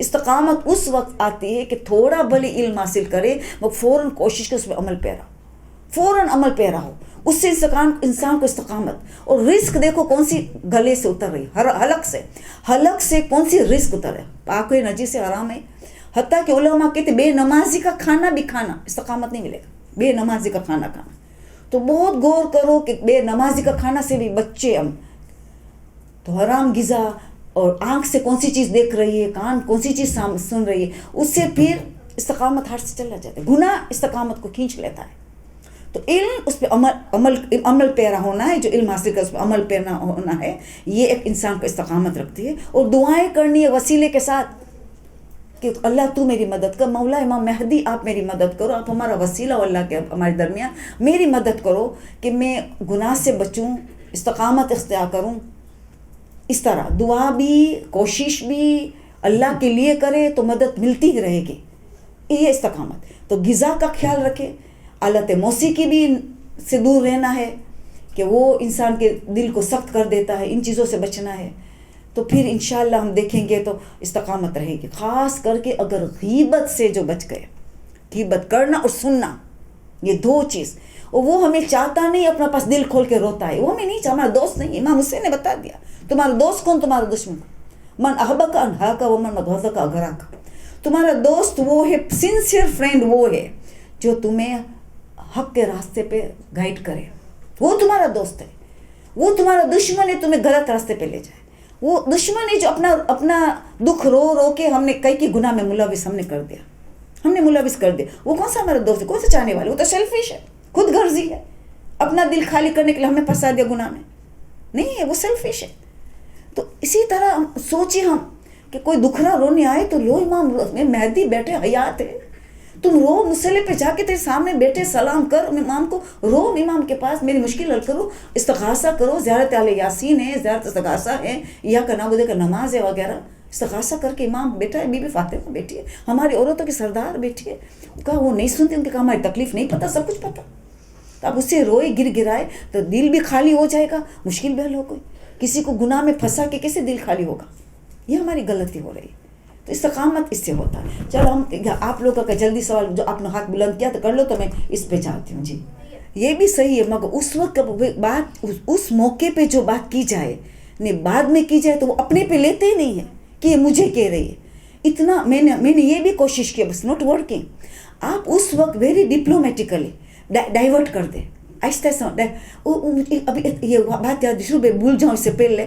استقامت اس وقت آتی ہے کہ تھوڑا بھلے علم حاصل کرے وہ فوراً کوشش کے اس پہ عمل پیرا ہو، فوراً عمل پیرا ہو، اس سے انسان کو استقامت۔ اور رزق دیکھو کون سی گلے سے اتر رہی، حلق سے کون سی رزق اتر ہے، پاک ہے، نجیس ہے، حرام ہے۔ حتیٰ کہ علماء کہتے بے نمازی کا کھانا بھی کھانا استقامت نہیں ملے گا، بے نمازی کا کھانا کھانا۔ تو بہت غور کرو کہ بے نمازی کا کھانا سے بھی بچے ہم تو حرام غذا، اور آنکھ سے کون سی چیز دیکھ رہی ہے، کان کون سی چیز سن رہی ہے، اس سے پھر استقامت ہاتھ سے چلا جاتا ہے، گناہ استقامت کو کھینچ لیتا ہے۔ تو علم اس پہ عمل پیرا ہونا ہے، جو علم حاصل کر اس پہ عمل پیرا ہونا ہے، یہ ایک انسان کو استقامت رکھتی ہے۔ اور دعائیں کرنی ہے وسیلے کے ساتھ کہ اللہ تو میری مدد کر، مولا امام مہدی آپ میری مدد کرو، آپ ہمارا وسیلہ ہو اللہ کے ہمارے درمیان، میری مدد کرو کہ میں گناہ سے بچوں، استقامت اختیار کروں۔ اس طرح دعا بھی، کوشش بھی اللہ کے لیے کرے تو مدد ملتی ہی رہے گی، یہ استقامت۔ تو غذا کا خیال رکھے، آلت موسیقی بھی سے دور رہنا ہے کہ وہ انسان کے دل کو سخت کر دیتا ہے، ان چیزوں سے بچنا ہے۔ تو پھر انشاءاللہ ہم دیکھیں گے تو استقامت رہے گی۔ خاص کر کے اگر غیبت سے جو بچ گئے، غیبت کرنا اور سننا، یہ دو چیز، اور وہ ہمیں چاہتا نہیں، اپنا پاس دل کھول کے روتا ہے، وہ ہمیں نہیں چاہتا، ہمارا دوست نہیں۔ امام حسین نے بتا دیا تمہارا دوست کون، تمہارا دشمن، من احبک انہاک ومن مغضک اغراک۔ تمہارا دوست وہ ہے، سنسیئر فرینڈ وہ ہے جو تمہیں حق کے راستے پہ گائیڈ کرے، وہ تمہارا دوست ہے۔ وہ تمہارا دشمن ہے، تمہیں غلط راستے پہ لے جائے۔ وہ دشمن ہے جو اپنا دکھ رو کے ہم نے کئی گناہ میں ملوث ہم نے کر دیا، وہ کون سا ہمارا دوست ہے، کون سا چاہنے والا، وہ تو سیلفش ہے، خود غرضی ہے، اپنا دل خالی کرنے کے لیے ہمیں پھنسا دیا گناہ میں، نہیں ہے، وہ سیلفش ہے۔ تو اسی طرح سوچیں ہم کہ کوئی دکھنا رونے آئے تو لو، امام مہدی بیٹھے حیات ہے، تم رو، مصلی پہ جا کے تیرے سامنے بیٹھے، سلام کر امام کو، رو امام کے پاس، میری مشکل حل کرو، استغاثہ کرو، زیارت اہل یاسین ہے، زیارت استغاثہ ہے، یا کا نعبد کا نماز ہے وغیرہ، استغاثہ کر کے امام بیٹھا ہے، بی بی فاطمہ بیٹھی ہے، ہماری عورتوں کی سردار بیٹھی ہے، کہا وہ نہیں سنتے، ان کے کہا ہماری تکلیف نہیں پتہ، سب کچھ پتہ۔ تو اب اس سے روئے، گر گرائے تو دل بھی خالی ہو جائے گا، مشکل بھی حل ہو کوئی، کسی کو گناہ میں پھنسا کے کیسے دل خالی ہوگا، یہ ہماری غلطی ہو رہی ہے۔ تو استقامت اس سے ہوتا ہے۔ چلو ہم آپ لوگوں کا جلدی سوال جو آپ نے ہاتھ بلند کیا تو کر لو، تو میں اس پہ جاتی ہوں۔ جی یہ بھی صحیح ہے، مگر اس وقت بات، اس موقع پہ جو بات کی جائے نہیں، بعد میں کی جائے تو وہ اپنے پہ لیتے ہی نہیں ہے کہ یہ مجھے کہہ رہی ہے۔ اتنا میں نے یہ بھی کوشش کی، بس نوٹ ورکنگ، آپ اس وقت ویری ڈپلومیٹیکلی ڈائیورٹ کر دیں، آہستہ ابھی یہ بات یاد شروع میں بھول جاؤں، اس سے پہلے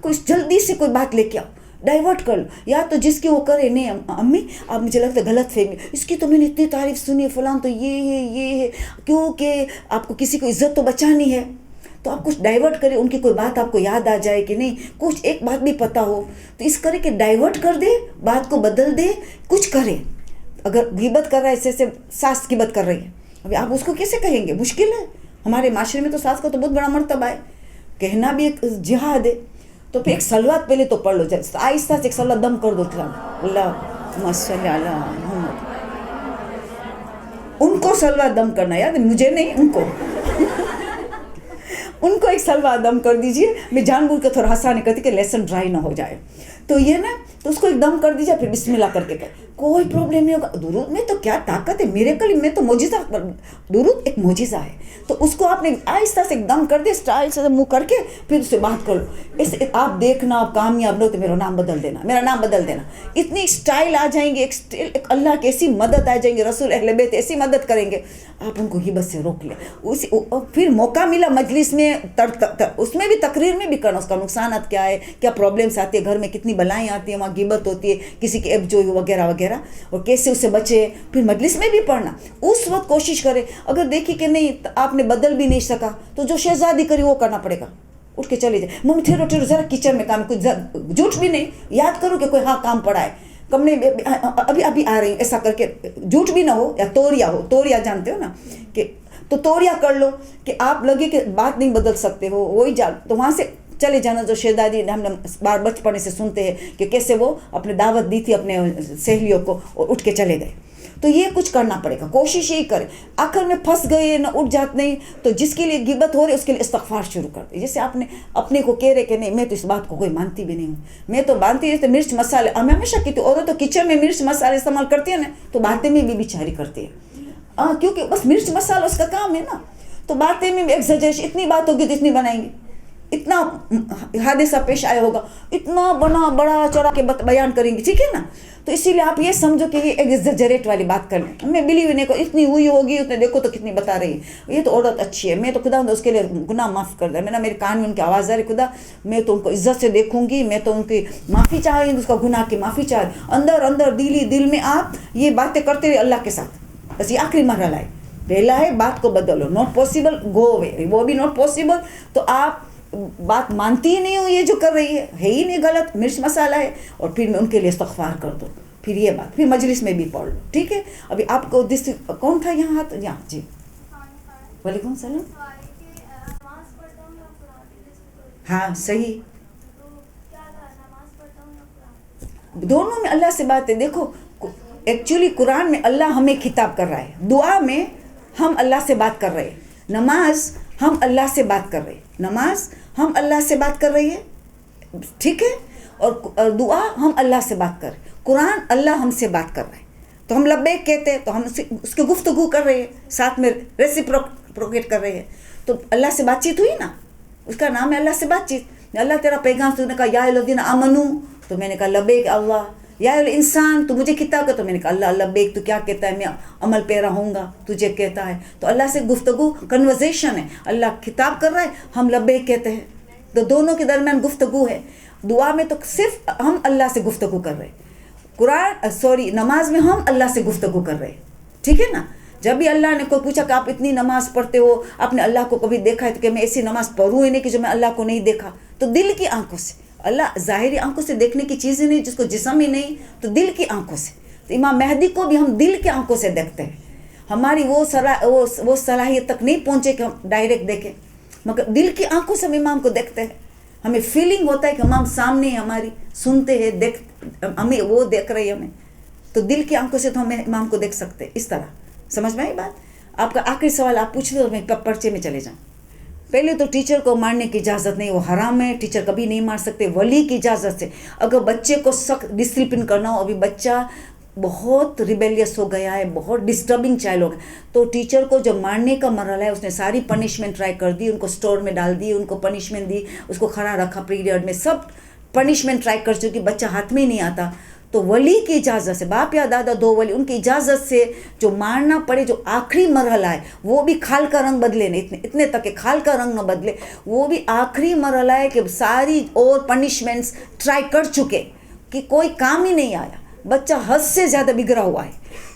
کوئی جلدی سے کوئی بات لے کے آؤ، ڈائیورٹ کر لو، یا تو جس کی وہ کرے، نہیں امی آپ مجھے لگتا ہے غلط فہمی، اس کی تو میں نے اتنی تعریف سنی ہے، فلاں تو یہ ہے، کیونکہ آپ کو کسی کو عزت تو بچانی ہے، تو آپ کچھ ڈائیورٹ کریں، ان کی کوئی بات آپ کو یاد آ جائے کہ نہیں، کچھ ایک بات بھی پتہ ہو تو اس کرے کہ ڈائیورٹ کر دے، بات کو بدل دے، کچھ کرے۔ اگر غیبت کر رہا ہے، ایسے ساس غیبت کر رہی ہے، ابھی آپ اس کو کیسے کہیں گے، مشکل ہے، ہمارے معاشرے میں تو ساس کا تو بہت بڑا مرتبہ ہے، کہنا بھی ایک جہاد ہے۔ تو پھر ایک سلوات پہلے تو پڑھ لو، آہستہ سے ایک سلوات دم کر دو، اللہم صلی علی محمد، ان کو سلوات دم کرنا یاد ہے، مجھے نہیں، ان کو ایک سلوات دم کر دیجئے، میں جان بوجھ کے تھوڑا ہنسانے کرتی کہ لیسن ڈرائی نہ ہو جائے، تو یہ نا، تو اس کو ایک دم کر دیجئے، پھر بسم اللہ کر کے کہے، کوئی پرابلم نہیں ہوگا۔ درود میں تو کیا طاقت ہے، میرے کلم میں تو معجزہ، درود ایک معجزہ ہے، تو اس کو آپ نے آہستہ سے ایک دم کر دے، اسٹائل سے منہ کر کے پھر اس سے بات کر لو، اس آپ دیکھنا آپ کامیاب لو تو میرا نام بدل دینا، اتنی اسٹائل آ جائیں گے، ایک اللہ کی ایسی مدد آ جائیں گے، رسول اہل بیت ایسی مدد کریں گے، آپ ان کو غیبت سے روک لیں۔ پھر موقع ملا مجلس میں، اس میں بھی تقریر میں بھی کرنا، اس کا نقصانات کیا ہے، کیا پرابلمس آتی ہے گھر میں، کتنی بلائیں آتی ہیں، وہاں غیبت ہوتی ہے، کسی کے ایب جو وغیرہ وغیرہ، اور کیسے اسے بچے، پھر مجلس میں بھی پڑھنا۔ اس وقت کوشش کرے، اگر دیکھی کہ نہیں آپ نے بدل بھی نہیں سکا تو جو شہزادی کری وہ کرنا پڑے گا، اٹھ کے چلے جائے، ممی ٹھہرو ذرا کچن میں کام، کچھ جھوٹ بھی نہیں، یاد کرو کہ کوئی ہاں کام پڑا ہے، کمرے میں ابھی آ رہی ہوں، ایسا کر کے جھوٹ بھی نہ ہو، یا توریا جانتے ہو نا، کہ تو توریا کر لو کہ آپ لگے کہ بات نہیں بدل سکتے ہو، وہی جان، تو وہاں سے چلے جانا، جو شہزادی ہم نے بار بچپنے سے سنتے ہیں کہ کیسے وہ اپنے دعوت دی تھی اپنے سہیلیوں کو اور اٹھ کے چلے گئے، تو یہ کچھ کرنا پڑے گا, کوشش یہی کرے. آخر میں پھنس گئے نہ اٹھ جات نہیں, تو جس کے لیے غیبت ہو رہی اس کے لیے استغفار شروع کر دے. جیسے آپ نے اپنے کو کہہ رہے کہ نہیں میں تو اس بات کو کوئی مانتی بھی نہیں ہوں, میں تو مانتی جیسے مرچ مسالے, ہمیں ہمیشہ کہتی ہوں عورت تو کچن میں مرچ مسالے استعمال کرتی ہے نا, تو باتیں میں بھی بیچاری کرتی ہے, کیونکہ بس مرچ مسالہ اس کا کام ہے نا. تو باتیں میں ایگزیجریشن, اتنی بات ہوگی تو اتنی بنائیں گے, اتنا حادثہ پیش آیا ہوگا اتنا بڑا چڑھا کے بیان کریں گے, ٹھیک ہے نا. تو اسی لیے آپ یہ سمجھو کہ یہ ایگزیجریٹ والی بات کر لیں, میں بلیو نہیں کو اتنی ہوئی ہوگی اتنے, دیکھو تو کتنی بتا رہی ہے, یہ تو عورت اچھی ہے, میں تو خدا اس کے لیے گناہ معاف کر دیں. میں نا میرے کان میں ان کی آواز آ رہی, خدا میں تو ان کو عزت سے دیکھوں گی, میں تو ان کی معافی چاہ رہی ہوں, اس کا گناہ کی معافی چاہ رہی ہوں. اندر دل میں آپ یہ باتیں کرتے رہے اللہ کے ساتھ. بس یہ آخری مرحلہ ہے. پہلا ہے بات کو بدلو, ناٹ پاسبل گو اوے, وہ بھی ناٹ پاسبل تو آپ بات مانتی ہی نہیں ہو, یہ جو کر رہی ہے ہی نہیں, غلط مرچ مسالہ ہے, اور پھر میں ان کے لیے استغفار کر دو. پھر یہ بات پھر مجلس میں بھی پڑھ لو, ٹھیک ہے. ابھی آپ کو کون تھا یہاں ہاتھ, یہاں جی وعلیکم السلام. ہاں صحیح, دونوں میں اللہ سے بات ہے. دیکھو ایکچولی قرآن میں اللہ ہمیں خطاب کر رہا ہے, دعا میں ہم اللہ سے بات کر رہے ہیں, نماز ہم اللہ سے بات کر رہے ہیں, نماز ہم اللہ سے بات کر رہی ہے, ٹھیک ہے. اور دعا ہم اللہ سے بات کر رہے ہیں, قرآن اللہ ہم سے بات کر رہے ہیں. تو ہم لبیک کہتے ہیں تو ہم اس کی گفتگو کر رہے ہیں, ساتھ میں ریسیپروکیٹ کر رہے ہیں. تو اللہ سے بات چیت ہوئی نا, اس کا نام ہے اللہ سے بات چیت. اللہ تیرا پیغام, تو نے کہا یا الذین آمنو, تو میں نے کہا لبیک اللہ. یا انسان تو مجھے خطاب کر, تو میں نے کہا اللہ لبیک, تو کیا کہتا ہے, میں عمل پیرا ہوں گا, تجھے کہتا ہے. تو اللہ سے گفتگو کنورزیشن ہے, اللہ خطاب کر رہا ہے, ہم لبیک کہتے ہیں. تو دونوں کے درمیان گفتگو ہے. دعا میں تو صرف ہم اللہ سے گفتگو کر رہے ہیں, نماز میں ہم اللہ سے گفتگو کر رہے ہیں, ٹھیک ہے نا. جب بھی اللہ نے کوئی پوچھا کہ آپ اتنی نماز پڑھتے ہو, آپ نے اللہ کو کبھی دیکھا ہے, تو کہ میں ایسی نماز پڑھوں ہی نہیں کہ جو میں اللہ کو نہیں دیکھا. تو دل کی آنکھوں سے, اللہ ظاہری آنکھوں سے دیکھنے کی چیز ہی نہیں, جس کو جسم ہی نہیں, تو دل کی آنکھوں سے. تو امام مہدی کو بھی ہم دل کی آنکھوں سے دیکھتے ہیں. ہماری وہ صلاحیت تک نہیں پہنچے کہ ہم ڈائریکٹ دیکھیں, مگر دل کی آنکھوں سے ہم امام کو دیکھتے ہیں. ہمیں فیلنگ ہوتا ہے کہ امام سامنے ہماری سنتے ہیں, ہمیں وہ دیکھ رہے ہیں ہمیں. تو دل کی آنکھوں سے تو ہم امام کو دیکھ سکتے ہیں. اس طرح سمجھ میں آئی بات. آپ کا آخری سوال آپ پوچھ لو, میں پرچے میں چلے جاؤں. پہلے تو ٹیچر کو مارنے کی اجازت نہیں, وہ حرام ہے, ٹیچر کبھی نہیں مار سکتے, ولی کی اجازت سے. اگر بچے کو سخت ڈسپلن کرنا ہو, ابھی بچہ بہت ریبیلیس ہو گیا ہے, بہت ڈسٹربنگ چائلڈ ہو گیا, تو ٹیچر کو جب مارنے کا مرحلہ ہے, اس نے ساری پنشمنٹ ٹرائی کر دی, ان کو اسٹور میں ڈال دی, ان کو پنشمنٹ دی, اس کو کھڑا رکھا پیریڈ میں, سب پنشمنٹ ٹرائی کر چکی, بچہ ہاتھ میں نہیں آتا, تو ولی کی اجازت سے, باپ یا دادا دو ولی, ان کی اجازت سے جو مارنا پڑے, جو آخری مرحلہ ہے, وہ بھی کھال کا رنگ بدلے نہیں, اتنے تک کہ کھال کا رنگ نہ بدلے, وہ بھی آخری مرحلہ ہے کہ ساری اور پنشمنٹس ٹرائی کر چکے کہ کوئی کام ہی نہیں آیا, بچہ حد سے زیادہ بگڑا ہوا ہے.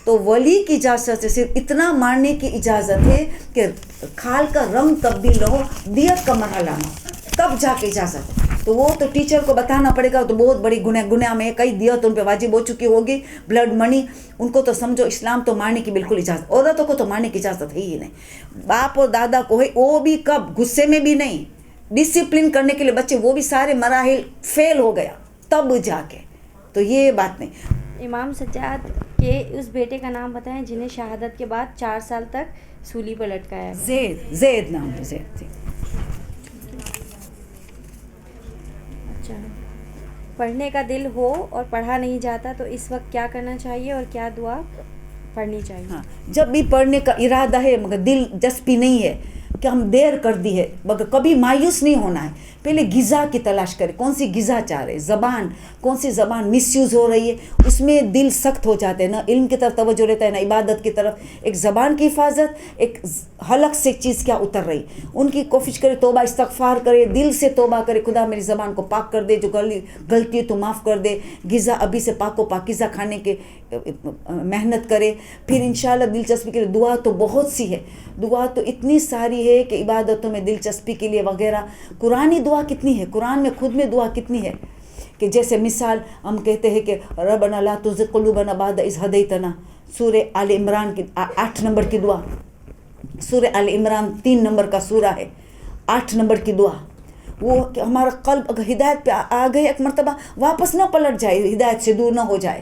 تو ولی کی اجازت سے صرف اتنا مارنے کی اجازت ہے کہ کھال کا رنگ تبدیل ہو, دیت کا مرحلہ نہ, تب جا کے اجازت ہے. تو وہ تو ٹیچر کو بتانا پڑے گا, تو بہت بڑی گناہ میں کئی دیت ان پہ واجب ہو چکی ہوگی, بلڈ منی, ان کو تو سمجھو اسلام تو مارنے کی بالکل اجازت, عورتوں کو تو مارنے کی اجازت ہے ہی نہیں. باپ اور دادا کو ہے, وہ بھی کب, غصے میں بھی نہیں, ڈسپلن کرنے کے لیے بچے, وہ بھی سارے مراحل فیل ہو گیا تب جا کے, تو یہ بات نہیں. امام سجاد کے اس بیٹے کا نام بتائیں جنہیں شہادت کے بعد 4 سال تک سولی پر لٹکایا. زید نام ہے, زید. اچھا, پڑھنے کا دل ہو اور پڑھا نہیں جاتا تو اس وقت کیا کرنا چاہیے اور کیا دعا پڑھنی چاہیے؟ ہاں, جب بھی پڑھنے کا ارادہ ہے مگر دلچسپی نہیں ہے کہ ہم دیر کر دی ہے, مگر کبھی مایوس نہیں ہونا ہے. پہلے غذا کی تلاش کرے, کون سی غذا چاہ رہے, زبان, کون سی زبان مس یوز ہو رہی ہے, اس میں دل سخت ہو جاتے ہیں, نہ علم کی طرف توجہ رہتا ہے نہ عبادت کی طرف. ایک زبان کی حفاظت, ایک حلق سے ایک چیز کیا اتر رہی, ان کی کوشش کرے, توبہ استغفار کرے, دل سے توبہ کرے, خدا میری زبان کو پاک کر دے, جو غلطی ہے تو معاف کر دے. غذا ابھی سے پاک و پاکیزہ کھانے کے محنت کرے. پھر انشاءاللہ دلچسپی کے لیے دعا تو بہت سی ہے, دعا تو اتنی ساری ہے کہ عبادتوں میں دلچسپی کے لیے وغیرہ. قرآنی دعا کتنی ہے, قرآن میں خود میں دعا کتنی ہے, کہ جیسے مثال ہم کہتے ہیں کہ ربنا لا تزغ قلوبنا بعد اذ ہدیتنا, سورہ آل عمران کی 8 نمبر کی دعا, سورہ آل عمران 3 نمبر کا سورہ ہے, 8 نمبر کی دعا. وہ کہ ہمارا قلب اگر ہدایت پہ آ گئے, ایک مرتبہ واپس نہ پلٹ جائے, ہدایت سے دور نہ ہو جائے,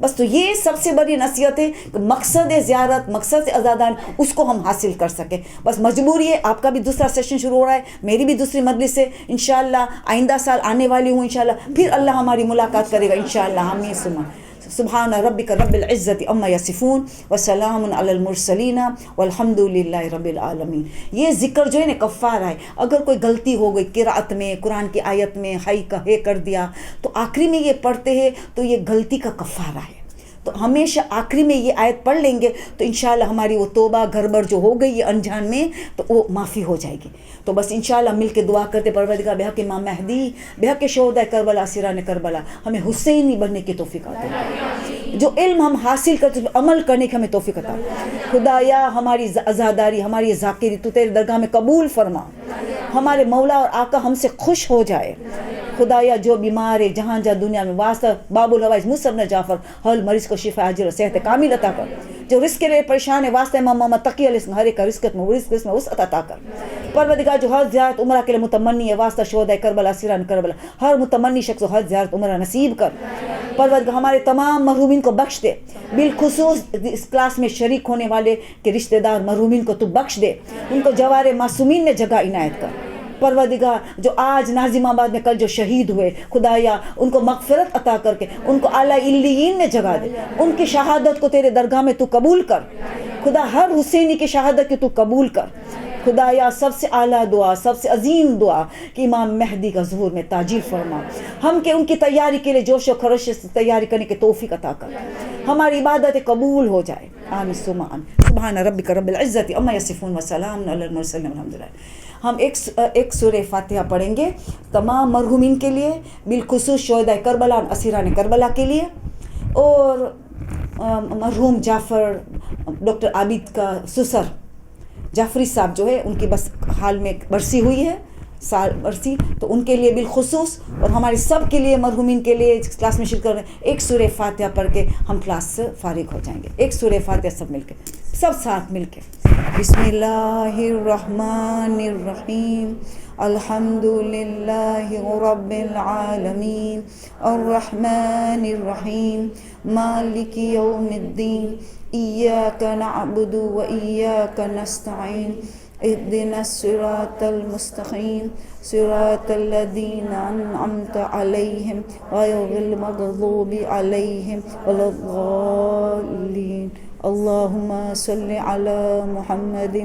بس تو یہ سب سے بڑی نصیحت ہے کہ مقصد زیارت، مقصد عزادان اس کو ہم حاصل کر سکیں. بس مجبوری ہے. آپ کا بھی دوسرا سیشن شروع ہو رہا ہے، میری بھی دوسری مجلس ہے انشاءاللہ، آئندہ سال آنے والی ہوں انشاءاللہ، پھر اللہ ہماری ملاقات کرے گا انشاءاللہ. آمین. سبحان ربک رب العزت عما یصفون وسلام علی المرسلین والحمد للہ رب العالمین. یہ ذکر جو ہے نا کفارہ ہے. اگر کوئی غلطی ہو گئی قرأت میں، قرآن کی آیت میں ہائی کا ہے کر دیا، تو آخری میں یہ پڑھتے ہیں تو یہ غلطی کا کفارہ ہے. تو ہمیشہ آخری میں یہ آیت پڑھ لیں گے تو انشاءاللہ ہماری وہ توبہ گڑبڑ جو ہو گئی ہے انجان میں تو وہ معافی ہو جائے گی. تو بس انشاءاللہ مل کے دعا کرتے پروردگار بحق امام مہدی، بحق شہداء کربلا، اسیران کربلا، ہمیں حسینی بننے کی توفیق عطا فرما. جو علم ہم حاصل کرتے عمل کرنے کی ہمیں توفیق عطا فرما. خدایا ہماری عزاداری، ہماری ذاکری تو تیرے درگاہ میں قبول فرما. ہمارے مولا اور آقا ہم سے خوش ہو جائے. خدایا جو بیمار ہے جہاں جہاں دنیا میں واسطہ باب الحوائج مصعب نے جعفر ہر مریض کو شفا عاجل اور صحت کامل عطا کر. جو رزق کے لیے پریشان ہے واسطہ امام محمد تقی علیہ السلام ہر ایک رزق میں وسعت عطا کر. پروردگار جو ہر زیارت عمرہ کے لیے متمنی ہے واسطہ شہداء کربلا، اسیران کربلا، ہر متمنی شخص کو ہر زیارت عمرہ نصیب کر. پروردگار ہمارے تمام محرومین کو بخش دے، بالخصوص اس کلاس میں شریک ہونے والے کے رشتہ دار محرومین کو تو بخش دے، ان کو جوار معصومین میں جگہ عنایت کر. پروردگار جو آج ناظم آباد میں کل جو شہید ہوئے خدایا ان کو مغفرت عطا کر کے ان کو اعلیٰ علیین میں جگہ دے. ان کی شہادت کو تیرے درگاہ میں تو قبول کر. خدا ہر حسینی کی شہادت کی تو قبول کر. خدایا سب سے اعلیٰ دعا، سب سے عظیم دعا کہ امام مہدی کا ظہور میں تاجیل فرما. ہم کہ ان کی تیاری کے لیے جوش و خروش سے تیاری کرنے کی توفیق عطا کر. ہماری عبادت قبول ہو جائے. آمین ثم آمین. سبحان ربک رب العزت عما یصفون وسلام علی المرسلین والحمد للہ. ہم ایک سورہ فاتحہ پڑھیں گے تمام مرحومین کے لیے، بالخصوص شہداء کربلا اور اسیران کربلا کے لیے، اور مرحوم جعفر ڈاکٹر عابد کا سسر جعفری صاحب جو ہے ان کی بس حال میں برسی ہوئی ہے، سال برسی، تو ان کے لیے بالخصوص اور ہمارے سب کے لیے مرحومین کے لیے کلاس میں شرکت کر رہے ہیں. ایک سورہ فاتحہ پڑھ کے ہم کلاس سے فارغ ہو جائیں گے. ایک سورہ فاتحہ سب مل کے، سب ساتھ مل کے. بسم اللہ الرحمن الرحیم. الحمد للہ رب العالمین الرحمن الرحیم مالک یوم الدین ایاک نعبد و ایاک نستعین اهدنا الصراط المستقیم صراط الذین انعمت علیہم غیر المغضوب علیہم ولا الضالین. اللہم صلی علی محمد.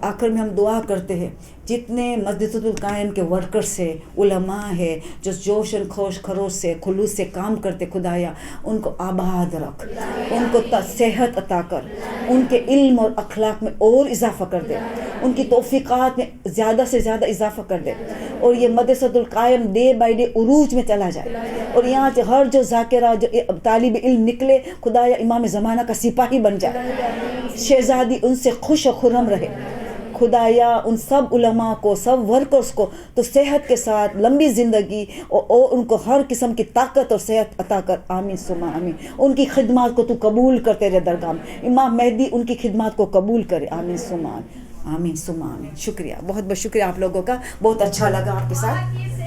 آخر میں ہم دعا کرتے ہیں جتنے مسجد القائم کے ورکرز ہے، علماء ہے جو جوش خروش سے خلوص سے کام کرتے، خدایا ان کو آباد رکھ، ان کو صحت عطا کر، ان کے علم اور اخلاق میں اور اضافہ کر دے، ان کی توفیقات میں زیادہ سے زیادہ اضافہ کر دے، اور یہ مدرسۃ القائم ڈے بائی ڈے عروج میں چلا جائے، اور یہاں سے ہر جو ذاکرہ جو طالب علم نکلے خدایا امام زمانہ کا سپاہی بن جائے، شہزادی ان سے خوش و خرم رہے. خدایا ان سب علماء کو، سب ورکرز کو تو صحت کے ساتھ لمبی زندگی اور ان کو ہر قسم کی طاقت اور صحت عطا کر. آمین ثم آمین. ان کی خدمات کو تو قبول کرتے رہے درگاہ میں. امام مہدی ان کی خدمات کو قبول کرے. آمین ثم آمین. آمین ثم آمین. شکریہ، بہت بہت شکریہ آپ لوگوں کا. بہت اچھا لگا آپ کے ساتھ.